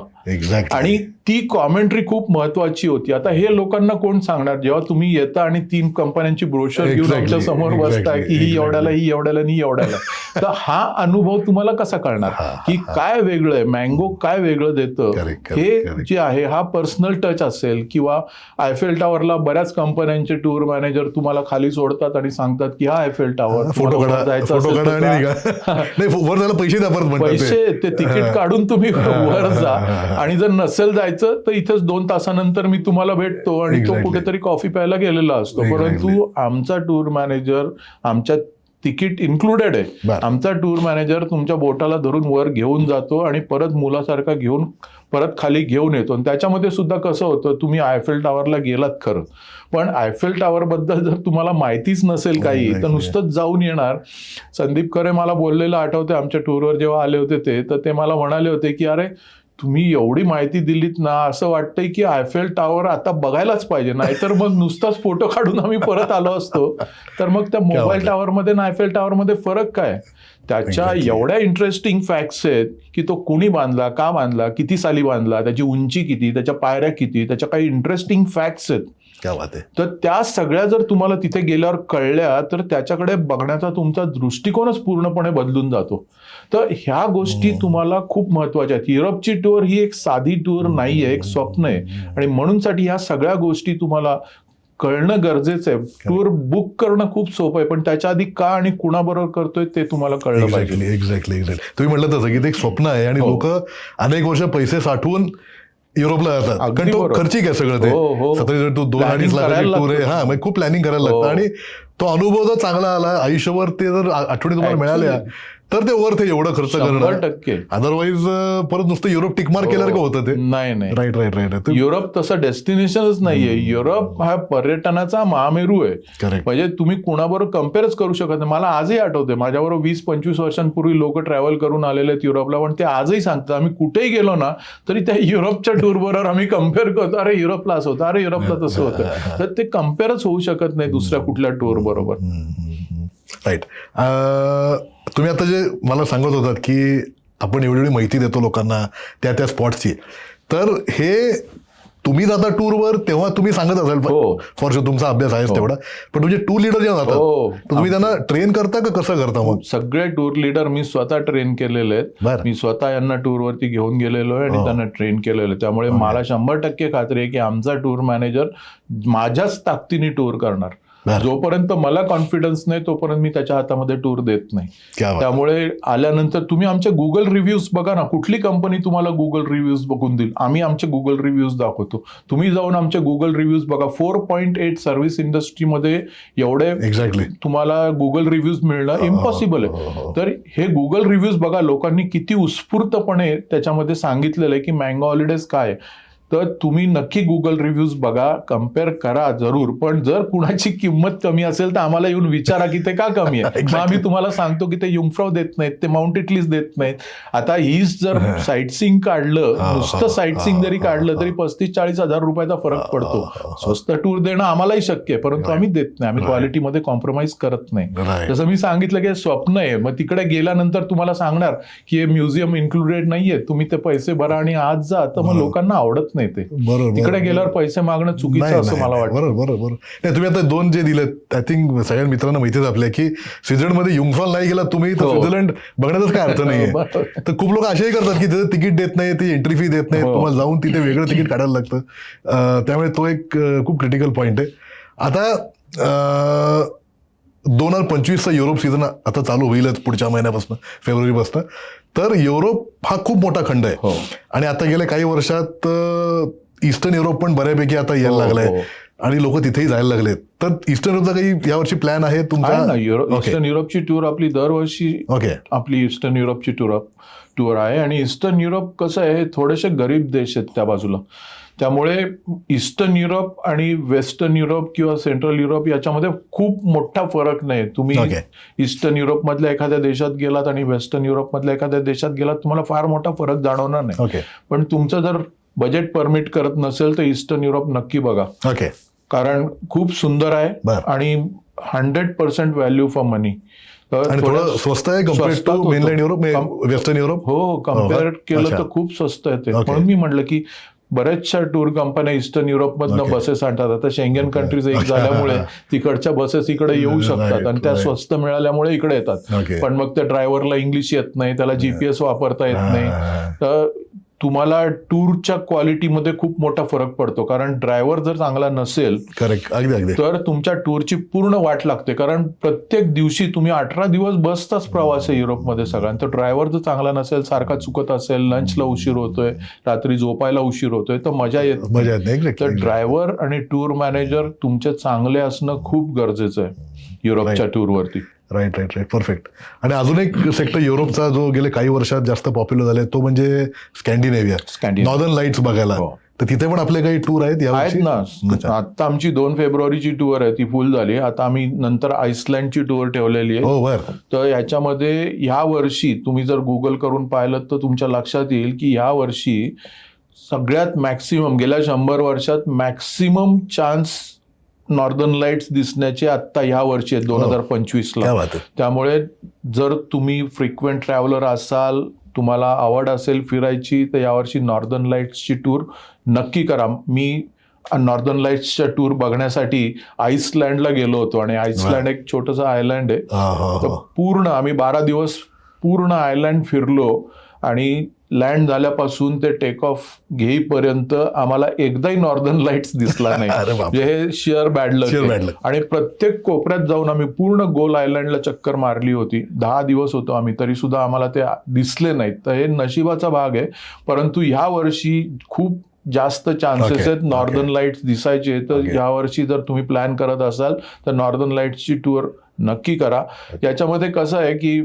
Speaker 2: आणि ती कॉमेंट्री खूप महत्वाची होती. आता हे लोकांना कोण सांगणार जेव्हा तुम्ही येता आणि 3 कंपन्यांची ब्रोशर घेऊन आमच्या समोर बसताय की ही एवढ्याला, ही एवढ्याला, ही एवढ्याला. तर हा अनुभव तुम्हाला कसा कळणार की काय वेगळं आहे, मँगो काय वेगळं देतं, हे जे आहे हा पर्सनल टच असेल. किंवा आयफेल टॉवरला बऱ्याच कंपन्यांचे टूर मॅनेजर तुम्हाला खाली सोडतात आणि सांगतात की हा आयफेल टॉवर,
Speaker 1: फोटो
Speaker 2: जायचं
Speaker 1: पैसे द्या,
Speaker 2: पैसे ते तिकीट काढून तुम्ही वर जा आणि जर नसेल जायचं तर इथेच 2 तासानंतर मी तुम्हाला भेटतो आणि तो
Speaker 1: Exactly.
Speaker 2: कुठेतरी कॉफी प्यायला गेलेला असतो.
Speaker 1: Exactly.
Speaker 2: परंतु आमचा टूर मॅनेजर आमच्या तिकीट इन्क्लुडेड आहे.
Speaker 1: बरं.
Speaker 2: आमचा टूर मॅनेजर तुमच्या बोटाला धरून वर घेऊन जातो आणि परत मुलासारखा घेऊन परत खाली घेऊन येतो. आणि त्याच्यामध्ये सुद्धा कसं होतं, तुम्ही आयफेल टॉवरला गेलात खरं, पण आयफेल टॉवर बद्दल जर तुम्हाला माहितीच नसेल काही तर नुसतंच जाऊन येणार. संदीप खरे मला बोललेलं आठवते आमच्या टूरवर जेव्हा आले होते ते मला म्हणाले होते की अरे तुम्ही एवढी माहिती दिलीत ना, असं वाटतंय की आयफेल टॉवर आता बघायलाच पाहिजे, नाहीतर मग नुसताच फोटो काढून आम्ही परत आलो असतो. तर मग त्या मोबाईल टॉवरमध्ये आणि आयफेल टॉवरमध्ये फरक काय? त्याच्या एवढ्या इंटरेस्टिंग फॅक्ट्स आहेत की तो कोणी बांधला, का बांधला, किती साली बांधला, त्याची उंची किती, त्याच्या पायऱ्या किती, त्याच्या काही इंटरेस्टिंग फॅक्ट्स आहेत.
Speaker 1: क्या बात आहे.
Speaker 2: तर त्या सगळ्या जर तुम्हाला तिथे गेल्यावर कळल्या तर त्याच्याकडे बघण्याचा तुमचा दृष्टिकोनच पूर्णपणे बदलून जातो. तर ह्या गोष्टी तुम्हाला खूप महत्वाच्या आहेत. युरोपची टूर ही एक साधी टूर नाहीये, एक स्वप्न आहे. आणि म्हणूनसाठी ह्या सगळ्या गोष्टी तुम्हाला कळणं गरजेचं आहे. टूर बुक करणं खूप सोपं आहे, पण त्याच्या आधी का आणि कुणाबरोबर करतोय ते तुम्हाला कळलं पाहिजे.
Speaker 1: एक्झॅक्टली. तुम्ही म्हटलं तसं की ते एक स्वप्न आहे आणि लोक अनेक वर्ष पैसे साठवून युरोपला जातात, कारण तो खर्चिक आहे सगळं ते. 2-2.5 लाखाची टूर आहे. हा, मग खूप प्लॅनिंग करायला लागतं आणि तो अनुभव जर चांगला आला आयुष्यभर, ते जर आठवणी तुम्हाला मिळाल्या तर ते वर्थ आहे एवढं खर्च करणं.
Speaker 2: 100%.
Speaker 1: अदरवाईज परत नुसतं युरोप टिकमार केल्यावर का होतं ते.
Speaker 2: नाही.
Speaker 1: राईट.
Speaker 2: युरोप तसं डेस्टिनेशनच नाहीये. युरोप हा पर्यटनाचा महामेरू आहे.
Speaker 1: करेक्ट.
Speaker 2: म्हणजे तुम्ही कुणाबरोबर कम्पेअरच करू शकत नाही. मला आजही आठवते, माझ्याबरोबर 20-25 वर्षांपूर्वी लोक ट्रॅव्हल करून आलेले आहेत युरोपला, पण ते आजही सांगतात आम्ही कुठेही गेलो ना तरी त्या युरोपच्या टूर बरोबर आम्ही कम्पेअर करतो. अरे युरोपला असं होतं, अरे युरोपला तसं होतं. तर ते कम्पेअरच होऊ शकत नाही दुसऱ्या कुठल्या टूर बरोबर.
Speaker 1: राईट. तुम्ही आता जे मला सांगत होतात की आपण एवढी माहिती देतो लोकांना त्या स्पॉट्सची, तर हे तुम्ही जाता टूरवर तेव्हा तुम्ही सांगत असाल फॉर शुअर, तुमचा अभ्यास आहेच तेवढा, पण तुमचे टूर लीडर जेव्हा जातात तुम्ही त्यांना ट्रेन करता का कसं करता? मग
Speaker 2: सगळे टूर लीडर मी स्वतः ट्रेन केलेले आहेत. मी स्वतः यांना टूरवरती घेऊन गेलेलो आहे आणि त्यांना ट्रेन केलेलं आहे. त्यामुळे मला 100% खात्री आहे की आमचा टूर मॅनेजर माझ्याच ताकदीने टूर करणार. जोपर्यंत मला कॉन्फिडन्स नाही तोपर्यंत मी त्याच्या हातामध्ये टूर देत नाही. त्यामुळे आल्यानंतर तुम्ही आमचे गुगल रिव्ह्यूज बघा ना, कुठली कंपनी तुम्हाला गुगल रिव्ह्यूज बघून देईल? आम्ही आमचे गुगल रिव्ह्यूज दाखवतो. तुम्ही जाऊन आमचे गुगल रिव्ह्यूज बघा. 4.8 सर्व्हिस इंडस्ट्रीमध्ये एवढे तुम्हाला गुगल रिव्ह्यूज मिळणं इम्पॉसिबल आहे. तर हे गुगल रिव्ह्यूज बघा, लोकांनी किती उत्स्फूर्तपणे त्याच्यामध्ये सांगितलेलं आहे की मँगो हॉलिडेज काय. तर तुम्ही नक्की गुगल रिव्ह्यूज बघा, कम्पेअर करा जरूर. पण जर कुणाची किंमत कमी असेल तर आम्हाला येऊन विचारा की ते का कमी आहे. मग आम्ही तुम्हाला सांगतो की ते युंगफ्राऊ देत नाहीत, ते माउंट इटलीज देत नाहीत. आता हीच जर साईटसीइंग काढलं, नुसतं साईटसीइंग जरी काढलं तरी 35-40 हजार रुपयाचा फरक पडतो. स्वस्त टूर देणं आम्हालाही शक्य आहे, परंतु आम्ही देत नाही. आम्ही क्वालिटीमध्ये कॉम्प्रोमाइज करत नाही. जसं मी सांगितलं की स्वप्न आहे, मग तिकडे गेल्यानंतर तुम्हाला सांगणार की हे म्युझियम इन्क्लुडेड नाहीये, तुम्ही ते पैसे भरा आणि आज जा, तर मग लोकांना आवडत नाही ते. तिकडे गेल्यावर पैसे मागणं चुकीचं असं मला वाटतं.
Speaker 1: बरोबर. नाही, तुम्ही आता 2 जे दिले, आय थिंक सगळ्या मित्रांना माहितीच आपल्या की स्वित्झर्लंडमध्ये युंगफ्राऊ नाही गेला तुम्ही तर स्वित्झर्लंड बघण्याचाच काय अर्थ नाहीये. तर खूप लोक असेही करतात की तिथे तिकीट देत नाही, ती एंट्री फी देत नाही, तुम्हाला जाऊन तिथे वेगळं तिकीट काढायला लागतं. त्यामुळे तो एक खूप क्रिटिकल पॉईंट आहे. आता 2025चा युरोप सीझन आता चालू होईलच पुढच्या महिन्यापासून, फेब्रुवारीपासून. तर युरोप हा खूप मोठा खंड आहे आणि आता गेल्या काही वर्षात ईस्टर्न युरोप पण बऱ्यापैकी आता यायला लागलाय आणि लोक तिथेही जायला लागलेत. तर ईस्टर्न युरोपचा काही यावर्षी प्लॅन आहे तुमचा?
Speaker 2: ईस्टर्न युरोपची टूर आपली दरवर्षी आपली ईस्टर्न युरोपची टूर आहे. आणि ईस्टर्न युरोप कसं आहे, थोडेसे गरीब देश आहेत त्या बाजूला. त्यामुळे ईस्टर्न युरोप आणि वेस्टर्न युरोप किंवा सेंट्रल युरोप याच्यामध्ये खूप मोठा फरक नाही. तुम्ही ईस्टर्न युरोप मधल्या एखाद्या देशात गेलात आणि वेस्टर्न युरोप मधल्या एखाद्या देशात गेलात, तुम्हाला फार मोठा फरक जाणवणार नाही. पण तुमचं जर बजेट परमिट करत नसेल तर ईस्टर्न युरोप नक्की बघा. कारण खूप सुंदर आहे आणि 100% व्हॅल्यू फॉर मनी.
Speaker 1: थोडं स्वस्त आहे compare to mainland Europe, western Europe.
Speaker 2: हो, कम्पेअर केलं तर खूप स्वस्त आहे ते. म्हणून मी म्हटलं की बऱ्याचशा टूर कंपन्या ईस्टर्न युरोपमधनं बसेस आणतात. आता शेंगेन कंट्रीज एक झाल्यामुळे तिकडच्या बसेस इकडे येऊ शकतात आणि त्या स्वस्त मिळाल्यामुळे इकडे येतात. पण मग त्या ड्रायव्हरला इंग्लिश येत नाही, त्याला GPS वापरता येत नाही. तर तुम्हाला टूरच्या क्वालिटीमध्ये खूप मोठा फरक पडतो. कारण ड्रायव्हर जर चांगला नसेल
Speaker 1: करेक्ट, अगदी अगदी.
Speaker 2: तर तुमच्या टूरची पूर्ण वाट लागते. कारण प्रत्येक दिवशी तुम्ही 18 दिवस बसचाच प्रवास आहे युरोपमध्ये सगळ्यांचा. तर ड्रायव्हर जर चांगला नसेल, सारखा चुकत असेल, लंचला उशीर होतोय, रात्री झोपायला उशीर होतोय, तर मजा येत नाही.
Speaker 1: मजा येत नाही.
Speaker 2: तर
Speaker 1: Exactly.
Speaker 2: ड्रायव्हर आणि टूर मॅनेजर तुमचे चांगले असणं खूप गरजेचं आहे युरोपच्या टूरवरती.
Speaker 1: Right right right, perfect. आणि अजून एक सेक्टर युरोपचा जो गेले काही वर्षात जास्त पॉप्युलर झालाय तो म्हणजे स्कॅन्डिनेव्हिया, नॉर्दर्न लाईट्स बघायला.
Speaker 2: हो.
Speaker 1: तर तिथे पण आपले काही टूर आहेत
Speaker 2: आहेत ना. आता आमची 2 फेब्रुवारीची टूर आहे, ती फुल झाली. आता आम्ही नंतर आईसलँडची टूर ठेवलेली आहे.
Speaker 1: हो बर.
Speaker 2: तर याच्यामध्ये ह्या वर्षी तुम्ही जर गुगल करून पाहिलं तर तुमच्या लक्षात येईल की ह्या वर्षी सगळ्यात मॅक्सिमम गेल्या 100 वर्षात मॅक्सिमम चान्स नॉर्दर्न लाईट्स दिसण्याचे आत्ता ह्या वर्षी आहेत 2025ला.
Speaker 1: क्या बात आहे.
Speaker 2: त्यामुळे जर तुम्ही फ्रिक्वेंट ट्रॅव्हलर असाल, तुम्हाला आवड असेल फिरायची, तर यावर्षी नॉर्दर्न लाईट्सची टूर नक्की करा. मी नॉर्दर्न लाईट्सच्या टूर बघण्यासाठी आईसलँडला गेलो होतो. आणि आईसलँड एक छोटंसं आयलँड आहे. तर पूर्ण आम्ही 12 दिवस पूर्ण आयलँड फिरलो. आणि लँड झाल्यापासून ते टेक ऑफ घेईपर्यंत आम्हाला एकदाही नॉर्दर्न लाईट्स दिसला नाही. म्हणजे हे शेअर बॅड लक. आणि प्रत्येक कोपऱ्यात जाऊन आम्ही पूर्ण गोल आयलँडला चक्कर मारली होती. 10 दिवस होतो आम्ही, तरी सुद्धा आम्हाला ते दिसले नाहीत. तर हे नशिबाचा भाग आहे. परंतु ह्या वर्षी खूप जास्त चान्सेस आहेत नॉर्दर्न लाईट्स दिसायचे. तर यावर्षी जर तुम्ही प्लॅन करत असाल तर नॉर्दर्न लाईट्सची टूर नक्की करा. याच्यामध्ये कसं आहे की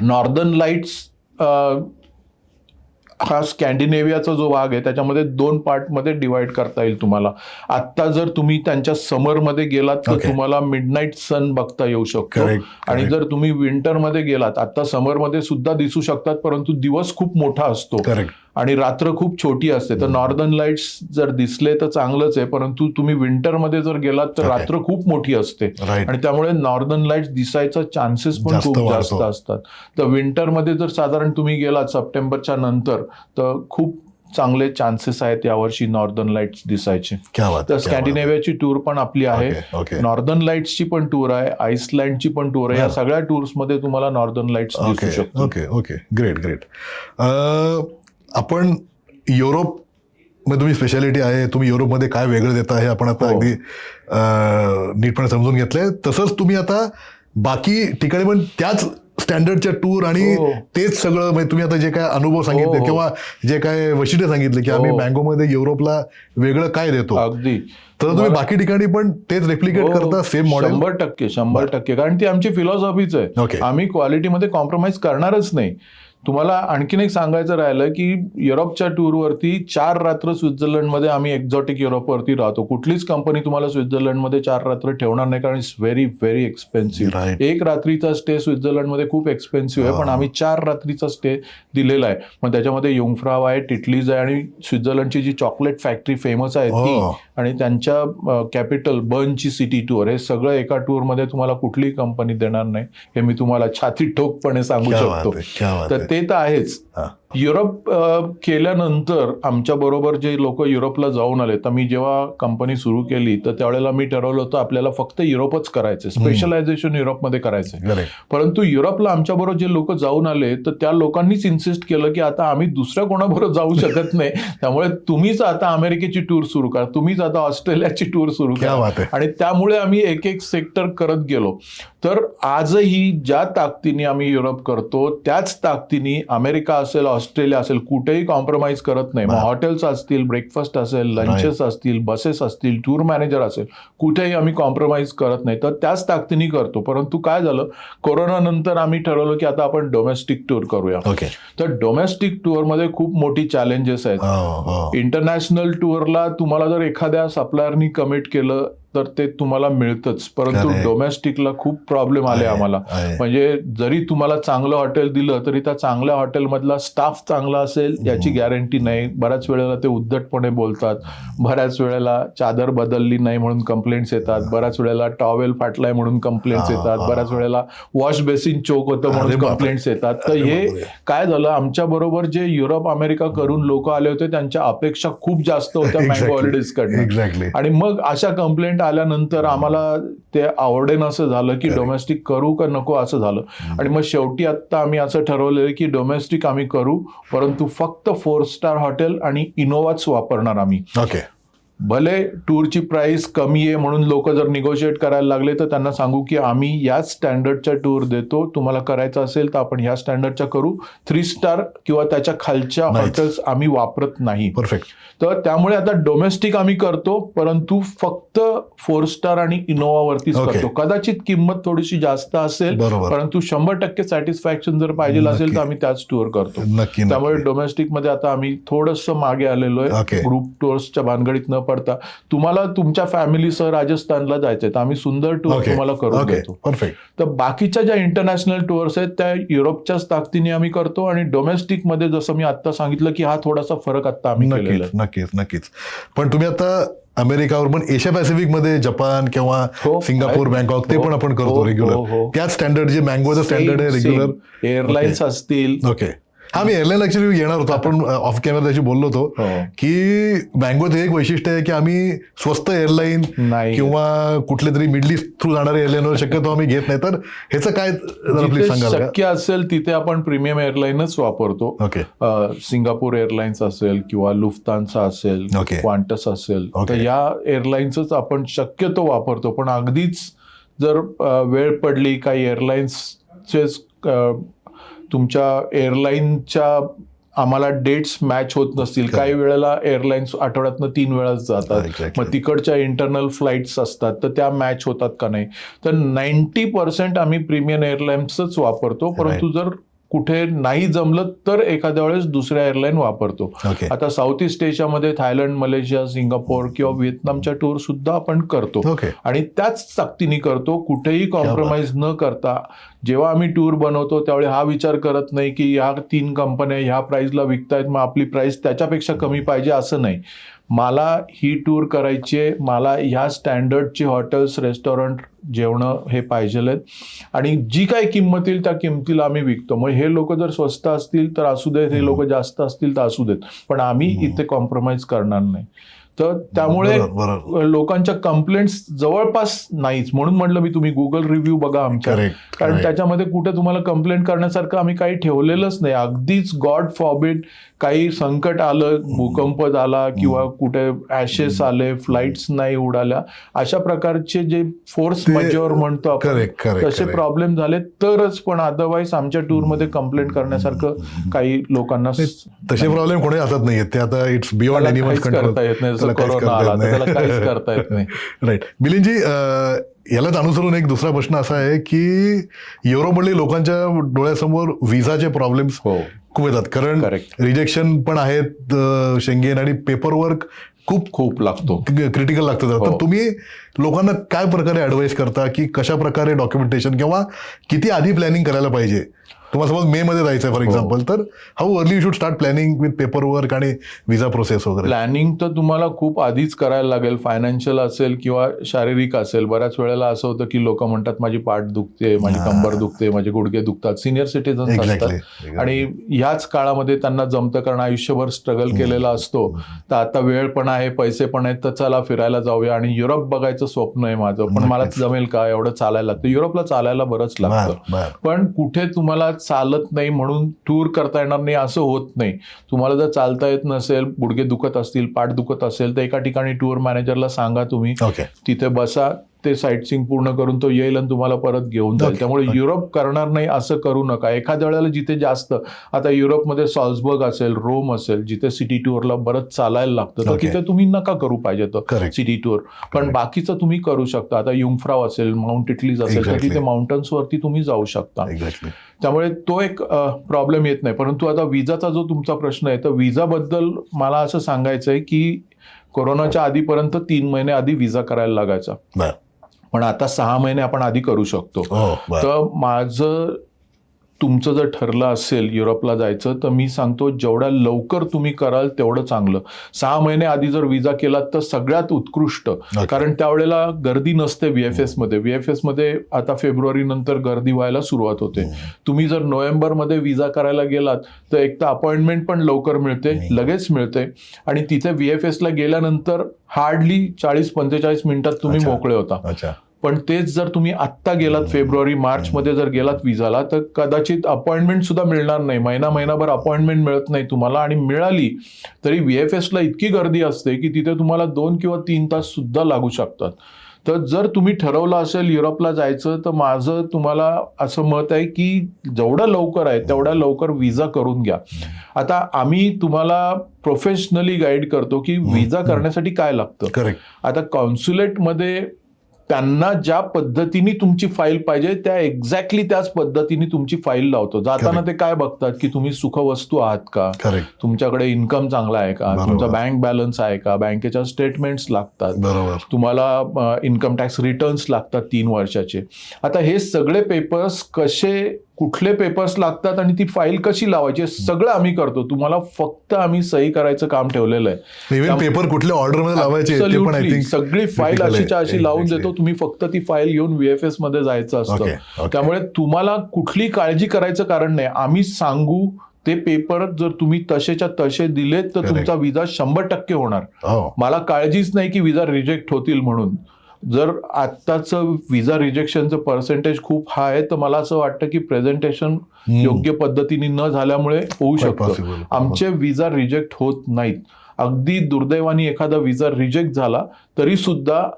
Speaker 2: नॉर्दर्न लाईट्स हा स्कॅन्डिनेव्हियाचा जो भाग आहे त्याच्यामध्ये 2 पार्टमध्ये डिवाइड करता येईल तुम्हाला. आत्ता जर तुम्ही त्यांच्या समरमध्ये गेलात तर तुम्हाला मिडनाईट सन बघता येऊ शकतो. आणि जर तुम्ही विंटरमध्ये गेलात, आता समरमध्ये सुद्धा दिसू शकतात, परंतु दिवस खूप मोठा असतो आणि रात्र खूप छोटी असते. तर नॉर्दर्न लाईट्स जर दिसले तर चांगलंच आहे, परंतु तुम्ही विंटरमध्ये जर गेलात तर रात्र खूप मोठी असते आणि त्यामुळे नॉर्दर्न लाईट्स दिसायचा चान्सेस पण खूप जास्त असतात. तर विंटरमध्ये जर साधारण तुम्ही गेलात सप्टेंबरच्या नंतर तर खूप चांगले चान्सेस आहेत यावर्षी नॉर्दर्न लाईट्स दिसायचे. तर स्कॅन्डिनेव्हियाची टूर पण आपली आहे, नॉर्दर्न लाईट्सची पण टूर आहे, आईसलँडची पण टूर आहे. या सगळ्या टूर्समध्ये तुम्हाला नॉर्दर्न लाईट्स दिसू शकतात.
Speaker 1: Okay okay, great great. आपण युरोप मध्ये तुम्ही स्पेशालिटी आहे, तुम्ही युरोपमध्ये काय वेगळं देता हे आपण आता अगदी नीटपणे समजून घेतलंय. तसंच तुम्ही आता बाकी ठिकाणी पण त्याच स्टँडर्डच्या टूर आणि तेच सगळं म्हणजे तुम्ही आता जे काय अनुभव सांगितले किंवा जे काय वैशिष्ट्य सांगितले की आम्ही मँगोमध्ये युरोपला वेगळं काय देतो,
Speaker 2: अगदी
Speaker 1: तर तुम्ही बाकी ठिकाणी पण तेच रेप्लिकेट करता सेम मॉडेल.
Speaker 2: 100% कारण ती आमची फिलॉसॉफीच आहे. आम्ही क्वालिटीमध्ये कॉम्प्रोमाइज करणारच नाही. तुम्हाला आणखीन एक सांगायचं राहिलं की युरोपच्या टूरवरती 4 रात्र स्वित्झर्लंडमध्ये आम्ही एक्झॉटिक युरोपवरती राहतो. कुठलीच कंपनी तुम्हाला स्वित्झर्लंडमध्ये 4 रात्र ठेवणार नाही, कारण इट्स व्हेरी व्हेरी एक्सपेन्सिव्ह. 1 रात्रीचा स्टे स्वित्झर्लंडमध्ये खूप एक्सपेन्सिव्ह आहे, पण आम्ही 4 रात्रीचा स्टे दिलेला आहे. मग त्याच्यामध्ये युंगफ्राव आहे, टिटलीज आहे आणि स्वित्झर्लंडची जी चॉकलेट फॅक्टरी फेमस आहे ती, आणि त्यांच्या कॅपिटल बर्नची सिटी टूर, हे सगळं एका टूरमध्ये तुम्हाला कुठलीही कंपनी देणार नाही. हे मी तुम्हाला छाती ठोकपणे सांगू शकतो. तर ते तर आहेच. युरोप केल्यानंतर आमच्या बरोबर जे लोक युरोपला जाऊन आले, तर मी जेव्हा कंपनी सुरू केली तर त्यावेळेला मी ठरवलं होतं आपल्याला फक्त युरोपच करायचं, स्पेशलायझेशन युरोपमध्ये करायचंय. परंतु युरोपला आमच्या बरोबर जे लोक जाऊन आले तर त्या लोकांनीच इन्सिस्ट केलं की आता आम्ही दुसऱ्या कोणाबरोबर जाऊ शकत नाही, त्यामुळे तुम्हीच आता अमेरिकेची टूर सुरू करा, तुम्हीच आता ऑस्ट्रेलियाची टूर सुरू करा. आणि त्यामुळे आम्ही एक एक सेक्टर करत गेलो. तर आजही ज्या ताकदीने आम्ही युरोप करतो त्याच ताकदीने अमेरिका असेल, ऑस्ट्रेलिया असेल, कुठेही कॉम्प्रोमाइज करत नाही. मग हॉटेल्स असतील, ब्रेकफास्ट असेल, लंचेस असतील, बसेस असतील, टूर मॅनेजर असेल, कुठेही आम्ही कॉम्प्रोमाइज करत नाही. तर त्याच ताकदीने करतो. परंतु काय झालं, कोरोना नंतर आम्ही ठरवलं की आता आपण डोमेस्टिक टूर करूया. तर डोमेस्टिक टूरमध्ये खूप मोठी चॅलेंजेस आहेत. इंटरनॅशनल टूरला तुम्हाला जर एखाद्या सप्लायरनी कमिट केलं तर ते तुम्हाला मिळतच, परंतु डोमेस्टिकला खूप प्रॉब्लेम आले आम्हाला. म्हणजे जरी तुम्हाला चांगलं हॉटेल दिलं तरी त्या चांगल्या हॉटेलमधला स्टाफ चांगला असेल याची गॅरंटी नाही. बऱ्याच वेळेला ते उद्धटपणे बोलतात, बऱ्याच वेळेला चादर बदलली नाही म्हणून कंप्लेंट्स येतात, बऱ्याच वेळेला टॉवेल फाटलाय म्हणून कंप्लेंट्स येतात, बऱ्याच वेळेला वॉश बेसिन चोक होतं म्हणून कंप्लेंट्स येतात. तर हे काय झालं, आमच्या बरोबर जे युरोप अमेरिका करून लोक आले होते त्यांच्या अपेक्षा खूप जास्त होत्या मँगो हॉलिडेज कडनं, आणि मग अशा कंप्लेंट आल्यानंतर आम्हाला ते आवडेन असं झालं की डोमेस्टिक करू का नको असं झालं. आणि मग शेवटी आता आम्ही असं ठरवलेलं की डोमेस्टिक आम्ही करू, परंतु फक्त 4 स्टार हॉटेल आणि इनोवाच वापरणार आम्ही.
Speaker 1: ओके.
Speaker 2: भले टूरची प्राइस कमी आहे म्हणून लोक जर निगोशिएट करायला लागले तर त्यांना सांगू की आम्ही याच स्टँडर्डच्या टूर देतो, तुम्हाला करायचं असेल तर आपण ह्या स्टँडर्डच्या करू. 3 स्टार किंवा त्याच्या खालच्या हॉटेल्स आम्ही वापरत नाही.
Speaker 1: परफेक्ट.
Speaker 2: तर त्यामुळे आता डोमेस्टिक आम्ही करतो, परंतु फक्त 4 स्टार आणि इनोवावरतीच करतो. कदाचित किंमत थोडीशी जास्त असेल, परंतु 100% सॅटिस्फॅक्शन जर पाहिजे असेल तर आम्ही त्याच टूर करतो. त्यामुळे डोमेस्टिक मध्ये आता आम्ही थोडंसं मागे आलेलो आहे. ग्रुप टूर्सच्या भानगडीत न पडता तुम्हाला तुमच्या फॅमिलीसह राजस्थानला जायचंय तर आम्ही सुंदर टूर तुम्हाला करून देतो.
Speaker 1: परफेक्ट.
Speaker 2: तर बाकीच्या ज्या इंटरनॅशनल टूर्स आहेत त्या युरोपच्याच ताकदीने आम्ही करतो, आणि डोमेस्टिक मध्ये जसं मी आता सांगितलं की हा थोडासा फरक आता आम्ही केलेला आहे.
Speaker 1: नक्कीच. पण तुम्ही आता अमेरिकावर पण एशिया पॅसिफिक मध्ये जपान किंवा सिंगापूर, बँकॉक ते पण आपण करतो रेग्युलर. त्याच स्टँडर्ड जे मँगोचं स्टँडर्ड आहे रेग्युलर
Speaker 2: एअरलाईन्स असतील.
Speaker 1: ओके. हा, मी एअरलाईन ऍक्च्युली येणार होतो, आपण ऑफ कॅमेरा त्याशी बोललो होतो की मँगोचं एक वैशिष्ट्य आहे की आम्ही स्वस्त एअरलाईन किंवा कुठले तरी मिडल ईस्ट थ्रू जाणारे एअरलाईनवर शक्यतो आम्ही घेत नाही. तर ह्याचं काय सांगाल?
Speaker 2: शक्य असेल तिथे आपण प्रीमियम एअरलाईनच वापरतो.
Speaker 1: ओके.
Speaker 2: सिंगापूर एअरलाईन्स असेल किंवा लुफ्तान्सा असेल, क्वांटस असेल, तर या एअरलाईन्सच आपण शक्यतो वापरतो. पण अगदीच जर वेळ पडली, काही एअरलाईन्सचे तुमच्या एअरलाईनच्या आम्हाला डेट्स मॅच होत नसतील, काही वेळेला एअरलाईन्स आठवड्यातनं 3 वेळाच जातात, मग तिकडच्या इंटरनल फ्लाईट्स असतात तर त्या मॅच होतात का नाही. तर 90% आम्ही प्रीमियम एअरलाईन्सच वापरतो, परंतु जर कुठे नाही जमलं तर एखाद्या वेळेस दुसऱ्या एअरलाईन वापरतो. आता साऊथ ईस्ट एशियामध्ये थायलंड, मलेशिया, सिंगापूर किंवा व्हिएतनामच्या टूर सुद्धा आपण करतो, आणि त्याच ताकदीने करतो, कुठेही कॉम्प्रोमाइज न करता. जेव्हा आम्ही टूर बनवतो त्यावेळी हा विचार करत नाही की ह्या 3 कंपन्या ह्या प्राइसला विकतायत, मग आपली प्राइस त्याच्यापेक्षा कमी पाहिजे, असं नाही. मला ही टूर करायची आहे, मला ह्या स्टँडर्डची हॉटेल्स, रेस्टॉरंट, जेवणं हे पाहिजे, आणि जी काही किंमत येईल त्या किमतीला आम्ही विकतो. मग हे लोक जर स्वस्त असतील तर असू देत, हे लोक जास्त असतील तर असू देत, पण आम्ही इथे कॉम्प्रोमाइज करणार नाही. तर त्यामुळे लोकांच्या कंप्लेंट्स जवळपास नाहीच. म्हणून म्हटलं मी, तुम्ही गुगल रिव्ह्यू बघा आमच्या, कारण त्याच्यामध्ये कुठे तुम्हाला कंप्लेंट करण्यासारखं आम्ही काही ठेवलेलंच नाही. अगदीच गॉड फॉरबिड काही संकट आलं, भूकंप झाला किंवा कुठे ऍशेस आले, फ्लाईट्स नाही उडाल्या, अशा प्रकारचे जे फोर्स मॅजॉर म्हणतो आपण, तसे प्रॉब्लेम झाले तरच. पण अदरवाईज आमच्या टूरमध्ये कंप्लेंट करण्यासारखं काही लोकांना
Speaker 1: तसे प्रॉब्लेम कोणी हातात नाही आहेत. ते आता इट्स बियॉन्ड एनीवन्स कंट्रोल.
Speaker 2: करता येत नाही, कोरोना आला तर त्याला काहीच करता येत नाही.
Speaker 1: राईट. मिलिंदजी, यालाच अनुसरून एक दुसरा प्रश्न असा आहे की युरोपमधील लोकांच्या डोळ्यासमोर व्हिसाचे प्रॉब्लेम्स खूप येतात, कारण रिजेक्शन पण आहेत, शेंगेन आणि पेपरवर्क खूप लागतो, क्रिटिकल लागतं. तर तुम्ही लोकांना काय प्रकारे ऍडवाइस करता की कशा प्रकारे डॉक्युमेंटेशन किंवा किती आधी प्लॅनिंग करायला पाहिजे? तुम्हाला सपोज मे मध्ये जायचं फॉर एक्झाम्पल, तर how early you should start planning with paper work आणि व्हिसा प्रोसेस वगैरे?
Speaker 2: प्लॅनिंग तर तुम्हाला खूप आधीच करायला लागेल, फायनान्शियल असेल किंवा शारीरिक असेल. बऱ्याच वेळेला असं होतं की लोक म्हणतात माझी पाठ दुखते, माझी कंबर दुखते, माझे गुडघे दुखतात. सिनियर सिटीजन्स असतात आणि ह्याच काळामध्ये त्यांना जमतं, कारण आयुष्यभर स्ट्रगल केलेला असतो. तर आता वेळ पण आहे, पैसे पण आहेत, तर चला फिरायला जाऊया. आणि युरोप बघायचं स्वप्न आहे माझं, पण मला जमेल का? एवढं चालायला लागतं. युरोपला चालायला बरंच लागतं, पण कुठे तुम्हाला चालत नाही म्हणून टूर करता येणार नाही असं होत नाही. तुम्हाला जर चालता येत नसेल, गुडघे दुखत असतील, पाठ दुखत असेल, तर एका ठिकाणी टूर मॅनेजरला सांगा तुम्ही, तिथे बसा, ते साईटसिंग पूर्ण करून तो येईल आणि तुम्हाला परत घेऊन जाईल. त्यामुळे युरोप करणार नाही असं करू नका. एखाद्या वेळेला जिथे जास्त, आता युरोपमध्ये सॉल्सबर्ग असेल, रोम असेल, जिथे सिटी टूरला बरंच चालायला लागतं, तर तिथे तुम्ही नका करू पाहिजे तर सिटी टूर, पण बाकीचं तुम्ही करू शकता. आता युंगफ्राव असेल, माउंट इटलीज असेल, तर तिथे माउंटन्स वरती तुम्ही जाऊ शकता. त्यामुळे तो एक प्रॉब्लेम येत नाही. परंतु आता विजाचा जो तुमचा प्रश्न आहे, तर विजाबद्दल मला असं सांगायचं आहे की कोरोनाच्या आधीपर्यंत 3 महिने आधी विजा करायला लागायचा, पण आता 6 महिने आपण आधी करू शकतो. तर माझं तुमचं जर ठरलं असेल युरोपला जायचं तर मी सांगतो जेवढ्या लवकर तुम्ही कराल तेवढं चांगलं. 6 महिने आधी जर विजा केलात तर सगळ्यात उत्कृष्ट, कारण त्यावेळेला गर्दी नसते VFS मध्ये. VFS मध्ये आता फेब्रुवारी नंतर गर्दी व्हायला सुरुवात होते. तुम्ही जर नोव्हेंबरमध्ये विजा करायला गेलात तर एक तर अपॉइंटमेंट पण लवकर मिळते, लगेच मिळते, आणि तिथे VFS ला गेल्यानंतर हार्डली 40-45 मिनिटात तुम्ही मोकळे होता. पण तेच जर तुम्ही आत्ता गेलात फेब्रुवारी मार्च मध्ये जर गेलात विजाला तर कदाचित अपॉइंटमेंट सुद्धा मिळणार नाही. महिनाभर अपॉइंटमेंट मिळत नाही तुम्हाला, आणि मिळाली तरी VFS ला इतकी गर्दी असते की तिथे तुम्हाला 2 किंवा 3 तास सुद्धा लागू शकतात. तर जर तुम्ही ठरवलं असेल युरोपला जायचं तर माझं तुम्हाला असं मत आहे की जेवढं लवकर आहे तेवढ्या लवकर विजा करून घ्या. आता आम्ही तुम्हाला प्रोफेशनली गाईड करतो की विजा करण्यासाठी काय लागतं. आता कॉन्सुलेटमध्ये त्यांना ज्या पद्धतीने तुमची फाईल पाहिजे त्या एक्झॅक्टली त्याच पद्धतीने तुमची फाईल लावतो. जाताना ते काय बघतात की तुम्ही सुखवस्तू आहात का, तुमच्याकडे इन्कम चांगला आहे का, तुमचा बँक बॅलन्स आहे का, बँकेच्या स्टेटमेंट्स लागतात, तुम्हाला इन्कम टॅक्स रिटर्न्स लागतात 3 वर्षाचे. आता हे सगळे पेपर्स कुठले पेपर्स लागतात आणि ती फाईल कशी लावायची सगळं आम्ही करतो. तुम्हाला फक्त आम्ही सही करायचं काम ठेवलेलं आहे.
Speaker 1: पेपर कुठल्या ऑर्डर मध्ये लावायचे
Speaker 2: सगळी फाईल अशीच्या अशी लावून देतो. तुम्ही फक्त ती फाईल घेऊन VFS मध्ये जायचं असतं. त्यामुळे तुम्हाला कुठली काळजी करायचं कारण नाही. आम्ही सांगू ते पेपर जर तुम्ही तसेच्या तसे दिलेत तर तुमचा विजा 100% होणार. मला काळजीच नाही की विजा रिजेक्ट होतील म्हणून. जर आत्ताचं विजा रिजेक्शनचं पर्सेंटेज खूप हाय आहे तर मला असं वाटतं की प्रेझेंटेशन योग्य पद्धतीने न झाल्यामुळे होऊ शकतं. आमचे विजा रिजेक्ट होत नाहीत. अगदी दुर्दैवाने एखादा विजा रिजेक्ट झाला तरी सुद्धा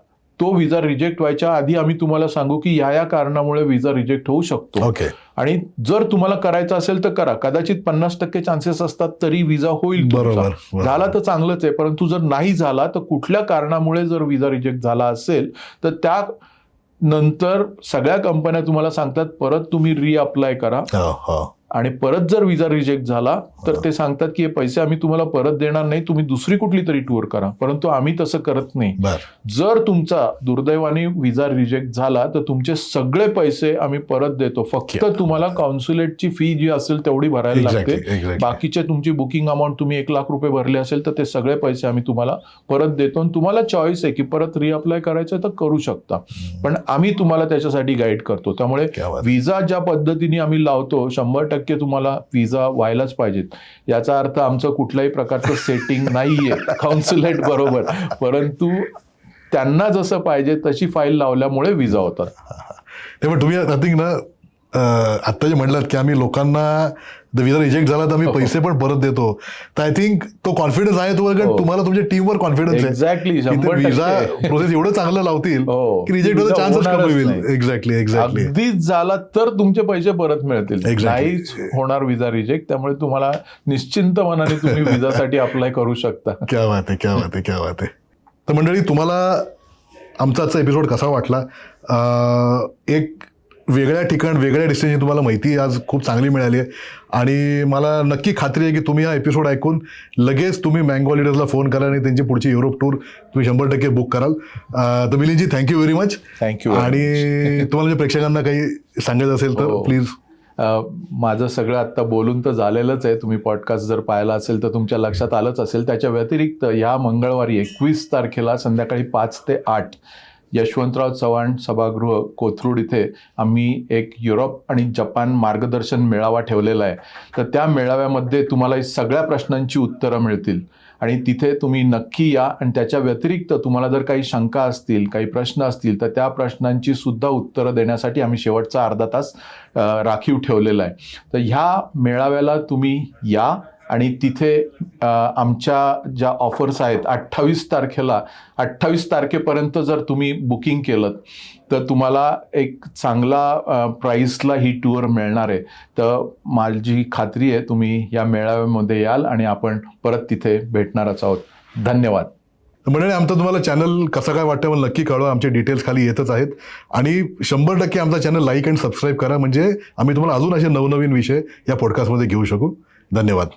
Speaker 2: तो विजा रिजेक्ट व्हायच्या आधी आम्ही तुम्हाला सांगू की या कारणामुळे विजा रिजेक्ट होऊ शकतो. आणि जर तुम्हाला करायचं असेल तर करा. कदाचित 50% चान्सेस असतात तरी विजा होईल. झाला तर चांगलंच आहे, परंतु जर नाही झाला तर कुठल्या कारणामुळे जर विजा रिजेक्ट झाला असेल तर त्या नंतर सगळ्या कंपन्या तुम्हाला सांगतात परत तुम्ही रिअप्लाय करा. आणि परत जर विजा रिजेक्ट झाला तर ते सांगतात की हे पैसे आम्ही तुम्हाला परत देणार नाही, तुम्ही दुसरी कुठली तरी टूर करा. परंतु आम्ही तसं करत नाही. जर तुमचा दुर्दैवाने विजा रिजेक्ट झाला तर तुमचे सगळे पैसे आम्ही परत देतो. फक्त तुम्हाला कॉन्सुलेटची फी जी असेल तेवढी भरायला लागते. बाकीचे तुमची बुकिंग अमाऊंट तुम्ही 1 लाख रुपये भरले असेल तर ते सगळे पैसे आम्ही तुम्हाला परत देतो. आणि तुम्हाला चॉईस आहे की परत रिअप्लाय करायचं तर करू शकता, पण आम्ही तुम्हाला त्याच्यासाठी गाईड करतो. त्यामुळे विजा ज्या पद्धतीने आम्ही लावतो 100% तुम्हाला विजा व्हायलाच पाहिजेत. याचा अर्थ आमचं कुठल्याही प्रकारचं सेटिंग नाहीये कॉन्सुलेट बरोबर, परंतु त्यांना जसं पाहिजे तशी फाईल लावल्यामुळे विजा होतात.
Speaker 1: तेव्हा तुम्ही आय थिंक ना आता जे म्हणलात की आम्ही लोकांना विजा रिजेक्ट झाला तर आम्ही पैसे पण परत देतो, तर आय थिंक तो कॉन्फिडन्स आहे तुम्हाला तुमच्या टीमवर कॉन्फिडन्स आहे.
Speaker 2: एक्झॅक्टली.
Speaker 1: विजा प्रोसेस एवढं चांगलं लावतील की रिजेक्ट होण्याचा चान्सच कमी होईल. एक्झॅक्टली.
Speaker 2: अगदीच झाला तर तुमचे पैसे परत मिळतील. नाहीच होणार विजा रिजेक्ट, त्यामुळे तुम्हाला निश्चिंत मनाने तुम्ही विजासाठी अप्लाय करू शकता.
Speaker 1: क्या बात आहे. तर मंडळी, तुम्हाला आमचा आजचा एपिसोड कसा वाटला? एक वेगळ्या ठिकाण, वेगळ्या डेस्टिनेशन तुम्हाला माहिती आज खूप चांगली मिळाली आहे, आणि मला नक्की खात्री आहे की तुम्ही हा एपिसोड ऐकून लगेच तुम्ही मँगो हॉलिडेजला फोन कराल आणि त्यांची पुढची युरोप टूर तुम्ही 100% बुक कराल. तर मिलिंदजी, थँक्यू व्हेरी मच.
Speaker 2: थँक्यू.
Speaker 1: आणि तुम्हाला जे प्रेक्षकांना काही सांगायचं असेल तर प्लीज.
Speaker 2: माझं सगळं आत्ता बोलून तर झालेलंच आहे. तुम्ही पॉडकास्ट जर पाहिला असेल तर तुमच्या लक्षात आलंच असेल. त्याच्या व्यतिरिक्त या मंगळवारी 21 तारखेला संध्याकाळी 5 ते 8 यशवंतराव चव्हाण सभागृह कोथरूड इथे आम्ही एक युरोप आणि जपान मार्गदर्शन मेळावा ठेवलेला आहे. तर त्या मेळाव्यामध्ये तुम्हाला सगळ्या प्रश्नांची उत्तरं मिळतील आणि तिथे तुम्ही नक्की या. आणि त्याच्या व्यतिरिक्त तुम्हाला जर काही शंका असतील, काही प्रश्न असतील तर त्या प्रश्नांची सुद्धा उत्तरं देण्यासाठी आम्ही शेवटचा अर्धा तास राखीव ठेवलेला आहे. तर ह्या मेळाव्याला तुम्ही या आणि तिथे आमच्या ज्या ऑफर्स आहेत 28 तारखेपर्यंत जर तुम्ही बुकिंग केलं तर तुम्हाला एक चांगला प्राईसला ही टूर मिळणार आहे. तर माझी खात्री आहे तुम्ही या मेळाव्यामध्ये याल आणि आपण परत तिथे भेटणारच आहोत. धन्यवाद.
Speaker 1: म्हणजे आमचं तुम्हाला चॅनल कसं काय वाटतं मला नक्की कळवा. आमचे डिटेल्स खाली येतच आहेत आणि 100% आमचा चॅनल लाईक आणि सबस्क्राईब करा, म्हणजे आम्ही तुम्हाला अजून असे नवनवीन विषय या पॉडकास्टमध्ये घेऊ शकू. धन्यवाद.